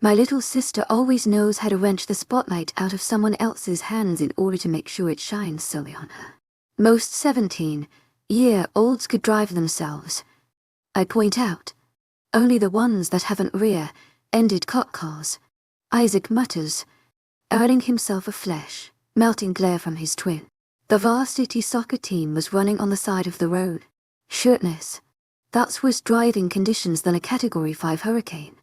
My little sister always knows how to wrench the spotlight out of someone else's hands in order to make sure it shines solely on her. Most 17-year-olds could drive themselves, I point out. Only the ones that haven't rear-ended cop cars. Isaac mutters, earning himself a flesh, melting glare from his twin. The varsity soccer team was running on the side of the road. Shirtless. That's worse driving conditions than a Category 5 hurricane.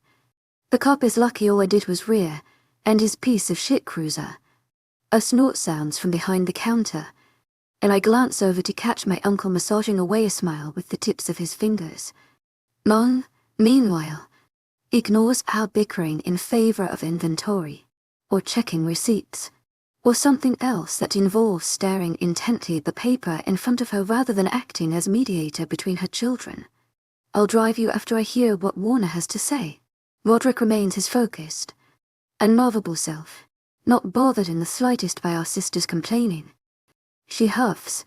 The cop is lucky all I did was rear, and his piece of shit cruiser. A snort sounds from behind the counter, and I glance over to catch my uncle massaging away a smile with the tips of his fingers. Mom, meanwhile, ignores our bickering in favor of inventory, or checking receipts, or something else that involves staring intently at the paper in front of her rather than acting as mediator between her children. I'll drive you after I hear what Warner has to say. Roderick remains his focused, unmovable self, not bothered in the slightest by our sister's complaining. She huffs,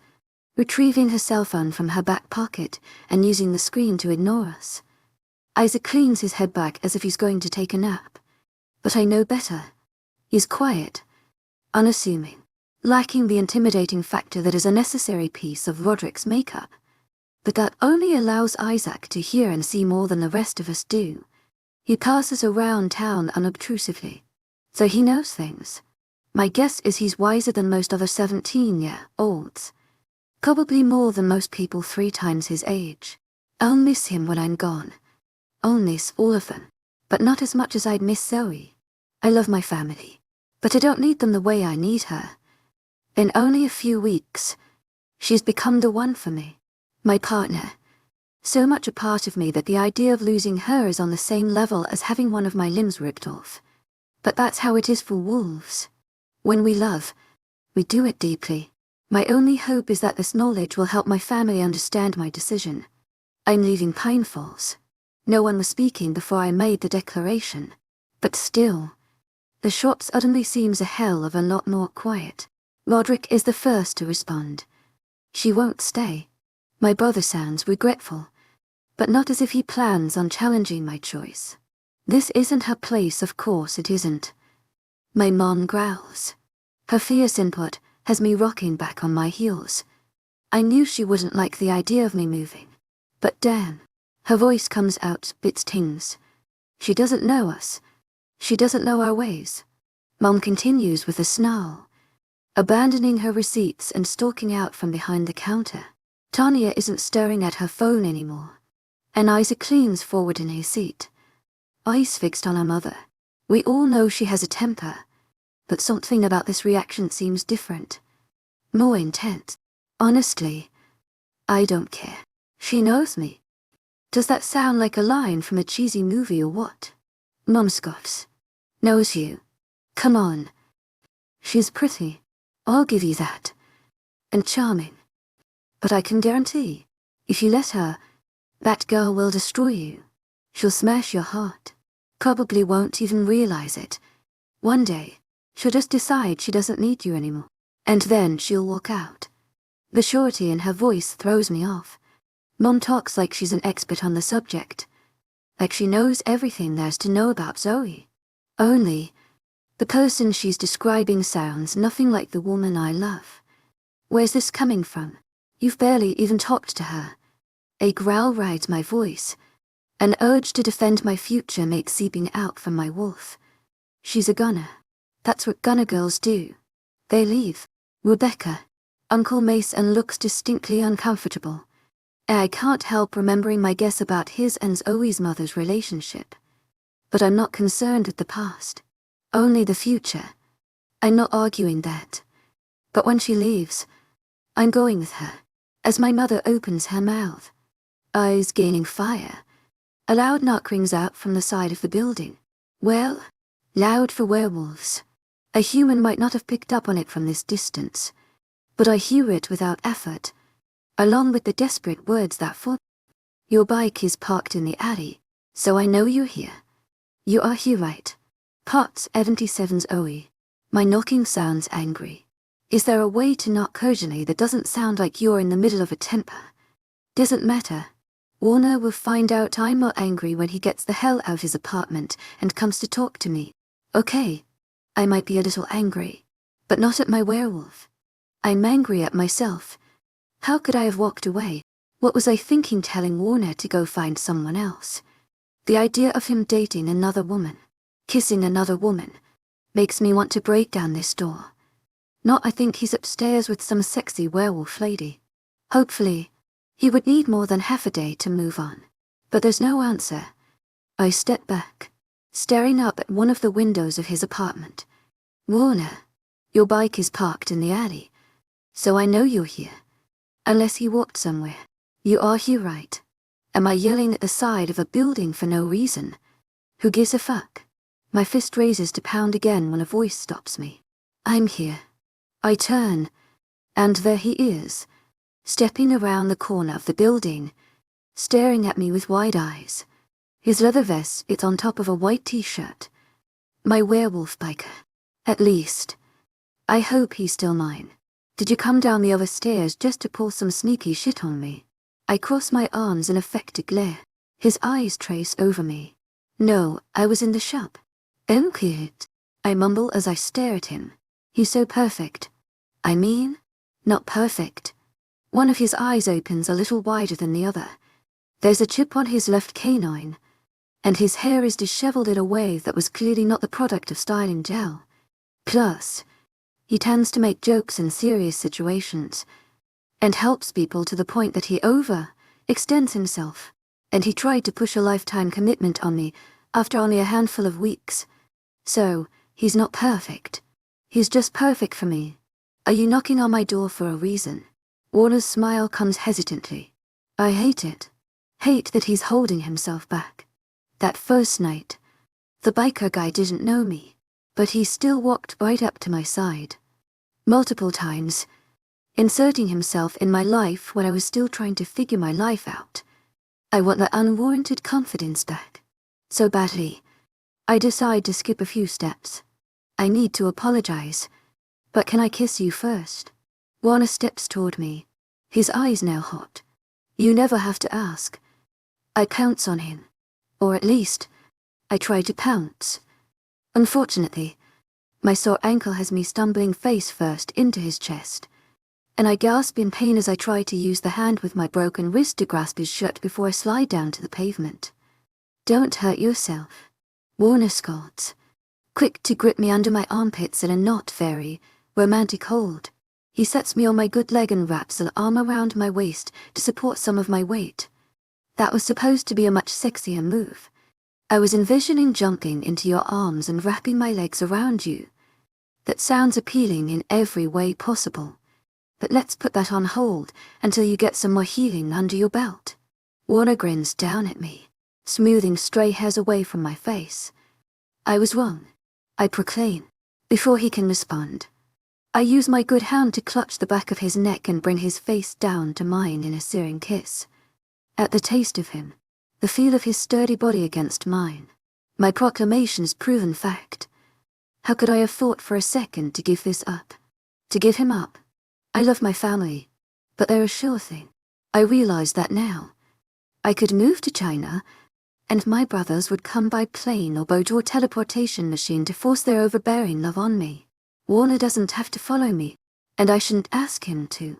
retrieving her cell phone from her back pocket and using the screen to ignore us. Isaac cleans his head back as if he's going to take a nap, but I know better. He's quiet, unassuming, lacking the intimidating factor that is a necessary piece of Roderick's makeup. But that only allows Isaac to hear and see more than the rest of us do. He passes around town unobtrusively, so he knows things. My guess is he's wiser than most other 17-year-olds. Probably more than most people 3 times his age. I'll miss him when I'm gone. I'll miss all of them, but not as much as I'd miss Zoey. I love my family, but I don't need them the way I need her. In only a few weeks, she's become the one for me. My partner. So much a part of me that the idea of losing her is on the same level as having one of my limbs ripped off. But that's how it is for wolves. When we love, we do it deeply. My only hope is that this knowledge will help my family understand my decision. I'm leaving Pine Falls. No one was speaking before I made the declaration. But still, the shop suddenly seems a hell of a lot more quiet. Roderick is the first to respond. She won't stay. My brother sounds regretful, but not as if he plans on challenging my choice. This isn't her place, of course it isn't. My mom growls. Her fierce input has me rocking back on my heels. I knew she wouldn't like the idea of me moving. But damn, her voice comes out bits tings. She doesn't know us. She doesn't know our ways. Mom continues with a snarl, abandoning her receipts and stalking out from behind the counter. Tanya isn't staring at her phone anymore, and Isaac leans forward in his seat, eyes fixed on her mother. We all know she has a temper, but something about this reaction seems different, more intense. Honestly, I don't care. She knows me. Does that sound like a line from a cheesy movie or what? Mom scoffs. Knows you. Come on. She's pretty, I'll give you that. And charming. But I can guarantee, if you let her, that girl will destroy you. She'll smash your heart. Probably won't even realize it. One day, she'll just decide she doesn't need you anymore. And then she'll walk out. The surety in her voice throws me off. Mom talks like she's an expert on the subject. Like she knows everything there's to know about Zoey. Only, the person she's describing sounds nothing like the woman I love. Where's this coming from? You've barely even talked to her. A growl rides my voice. An urge to defend my future makes seeping out from my wolf. She's a gunner. That's what gunner girls do. They leave. Rebecca. Uncle Mason looks distinctly uncomfortable. I can't help remembering my guess about his and Zoe's mother's relationship. But I'm not concerned with the past. Only the future. I'm not arguing that. But when she leaves, I'm going with her. As my mother opens her mouth, eyes gaining fire, a loud knock rings out from the side of the building. Well, loud for werewolves. A human might not have picked up on it from this distance, but I hear it without effort, along with the desperate words that follow. Your bike is parked in the alley, so I know you're here. You are here, right? Part 77's Zoey. My knocking sounds angry. Is there a way to knock cordially that doesn't sound like you're in the middle of a temper? Doesn't matter. Warner will find out I'm more angry when he gets the hell out of his apartment and comes to talk to me. Okay, I might be a little angry, but not at my werewolf. I'm angry at myself. How could I have walked away? What was I thinking telling Warner to go find someone else? The idea of him dating another woman, kissing another woman, makes me want to break down this door. Not I think he's upstairs with some sexy werewolf lady. Hopefully, he would need more than half a day to move on. But there's no answer. I step back, staring up at one of the windows of his apartment. Warner, your bike is parked in the alley, so I know you're here. Unless he walked somewhere. You are here, right? Am I yelling at the side of a building for no reason? Who gives a fuck? My fist raises to pound again when a voice stops me. I'm here. I turn, and there he is, stepping around the corner of the building, staring at me with wide eyes. His leather vest is on top of a white t-shirt. My werewolf biker. At least. I hope he's still mine. Did you come down the other stairs just to pull some sneaky shit on me? I cross my arms in affected glare. His eyes trace over me. No, I was in the shop. Okay. I mumble as I stare at him. He's so perfect. I mean, not perfect. One of his eyes opens a little wider than the other. There's a chip on his left canine, and his hair is disheveled in a way that was clearly not the product of styling gel. Plus, he tends to make jokes in serious situations, and helps people to the point that he extends himself, and he tried to push a lifetime commitment on me after only a handful of weeks. So, he's not perfect. He's just perfect for me. Are you knocking on my door for a reason? Warner's smile comes hesitantly. I hate it. Hate that he's holding himself back. That first night, the biker guy didn't know me, but he still walked right up to my side. Multiple times, inserting himself in my life when I was still trying to figure my life out. I want that unwarranted confidence back. So badly, I decide to skip a few steps. I need to apologize, but can I kiss you first? Warner steps toward me, his eyes now hot. You never have to ask. I pounce on him. Or at least, I try to pounce. Unfortunately, My sore ankle has me stumbling face first into his chest, and I gasp in pain as I try to use the hand with my broken wrist to grasp his shirt before I slide down to the pavement. Don't hurt yourself. Warner scolds, quick to grip me under my armpits in a not very romantic hold. He sets me on my good leg and wraps an arm around my waist to support some of my weight. That was supposed to be a much sexier move. I was envisioning jumping into your arms and wrapping my legs around you. That sounds appealing in every way possible. But let's put that on hold until you get some more healing under your belt. Warner grins down at me, smoothing stray hairs away from my face. I was wrong, I proclaim, before he can respond. I use my good hand to clutch the back of his neck and bring his face down to mine in a searing kiss. At the taste of him, the feel of his sturdy body against mine, my proclamation's proven fact. How could I have thought for a second to give this up? To give him up? I love my family, but they're a sure thing. I realize that now. I could move to China, and my brothers would come by plane or boat or teleportation machine to force their overbearing love on me. Warner doesn't have to follow me, and I shouldn't ask him to.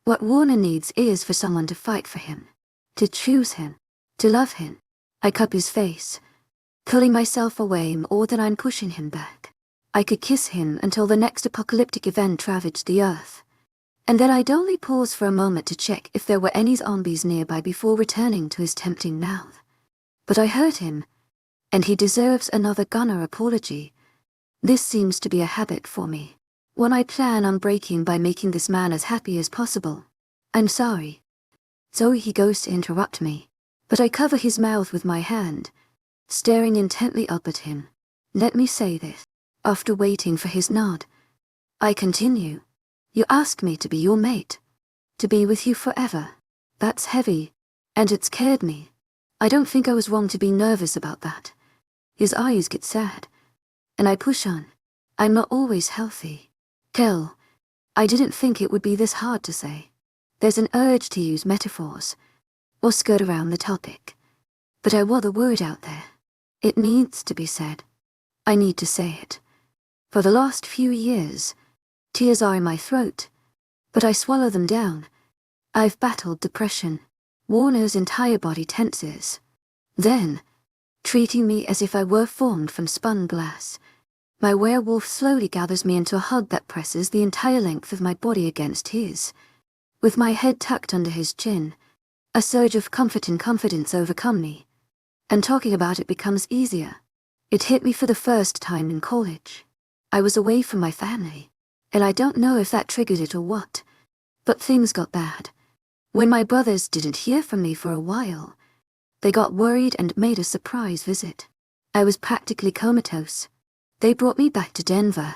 What Warner needs is for someone to fight for him, to choose him, to love him. I cup his face, pulling myself away more than I'm pushing him back. I could kiss him until the next apocalyptic event ravaged the earth, and then I'd only pause for a moment to check if there were any zombies nearby before returning to his tempting mouth. But I hurt him, and he deserves another gunner apology. This seems to be a habit for me, one I plan on breaking by making this man as happy as possible. I'm sorry. Zoey, he goes to interrupt me, but I cover his mouth with my hand, staring intently up at him. Let me say this. After waiting for his nod, I continue. You asked me to be your mate, to be with you forever. That's heavy, and it scared me. I don't think I was wrong to be nervous about that. His eyes get sad, and I push on. I'm not always healthy. Kel, I didn't think it would be this hard to say. There's an urge to use metaphors, or skirt around the topic. But I want the word out there. It needs to be said. I need to say it. For the last few years, tears are in my throat, but I swallow them down. I've battled depression. Warner's entire body tenses. Then, treating me as if I were formed from spun glass, my werewolf slowly gathers me into a hug that presses the entire length of my body against his. With my head tucked under his chin, a surge of comfort and confidence overcome me, and talking about it becomes easier. It hit me for the first time in college. I was away from my family, and I don't know if that triggered it or what, but things got bad. When my brothers didn't hear from me for a while, they got worried and made a surprise visit. I was practically comatose. They brought me back to Denver,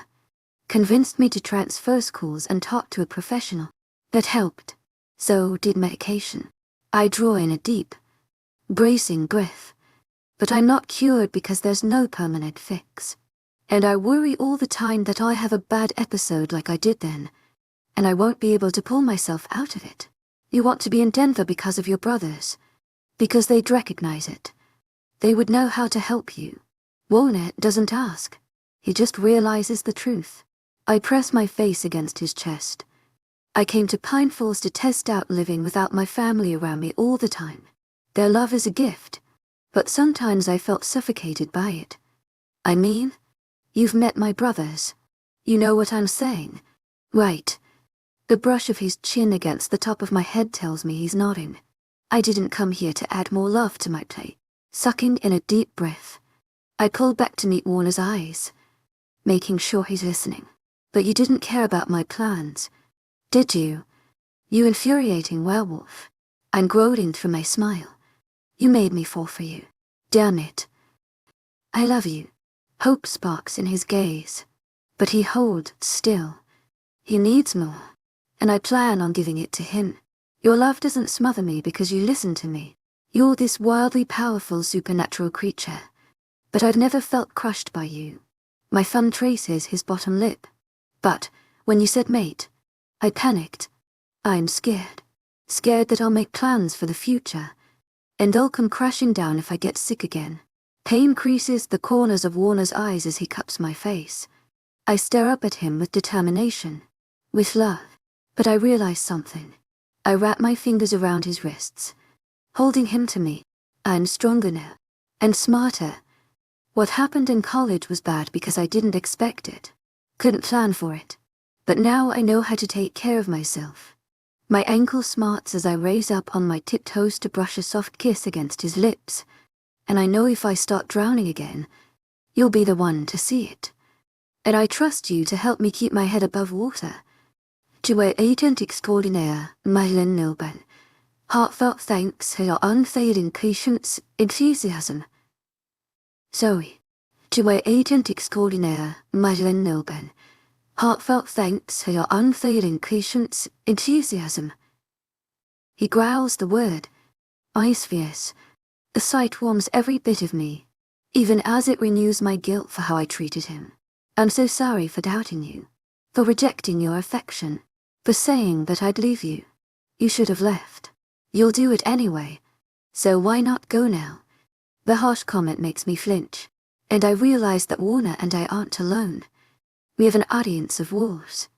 convinced me to transfer schools and talk to a professional. That helped. So did medication. I draw in a deep, bracing breath. But I'm not cured because there's no permanent fix. And I worry all the time that I'll have a bad episode like I did then, and I won't be able to pull myself out of it. You want to be in Denver because of your brothers, because they'd recognize it. They would know how to help you. Warner doesn't ask. He just realizes the truth. I press my face against his chest. I came to Pine Falls to test out living without my family around me all the time. Their love is a gift, but sometimes I felt suffocated by it. I mean, you've met my brothers. You know what I'm saying, right? The brush of his chin against the top of my head tells me he's nodding. I didn't come here to add more love to my plate. Sucking in a deep breath, I pulled back to meet Warner's eyes, making sure he's listening. But you didn't care about my plans, did you? You infuriating werewolf. I'm gloating through my smile. You made me fall for you. Damn it. I love you. Hope sparks in his gaze, but he holds still. He needs more, and I plan on giving it to him. Your love doesn't smother me because you listen to me. You're this wildly powerful supernatural creature, but I've never felt crushed by you. My thumb traces his bottom lip. But when you said mate, I panicked. I'm scared. Scared that I'll make plans for the future, and I'll come crashing down if I get sick again. Pain creases the corners of Warner's eyes as he cups my face. I stare up at him with determination, with love, but I realize something. I wrap my fingers around his wrists, holding him to me. I'm stronger now, and smarter. What happened in college was bad because I didn't expect it, couldn't plan for it. But now I know how to take care of myself. My ankle smarts as I raise up on my tiptoes to brush a soft kiss against his lips, and I know if I start drowning again, you'll be the one to see it. And I trust you to help me keep my head above water. Tu es agent extraordinaire, Mythical Nilben. Heartfelt thanks for your unfailing patience, enthusiasm. Zoey. Tu es agent extraordinaire, Mythical Nilben. Heartfelt thanks for your unfailing patience, enthusiasm. He growls the word. Eyes fierce. The sight warms every bit of me, even as it renews my guilt for how I treated him. I'm so sorry for doubting you, for rejecting your affection, for saying that I'd leave you. You should have left. You'll do it anyway, so why not go now? The harsh comment makes me flinch, and I realize that Warner and I aren't alone. We have an audience of wolves.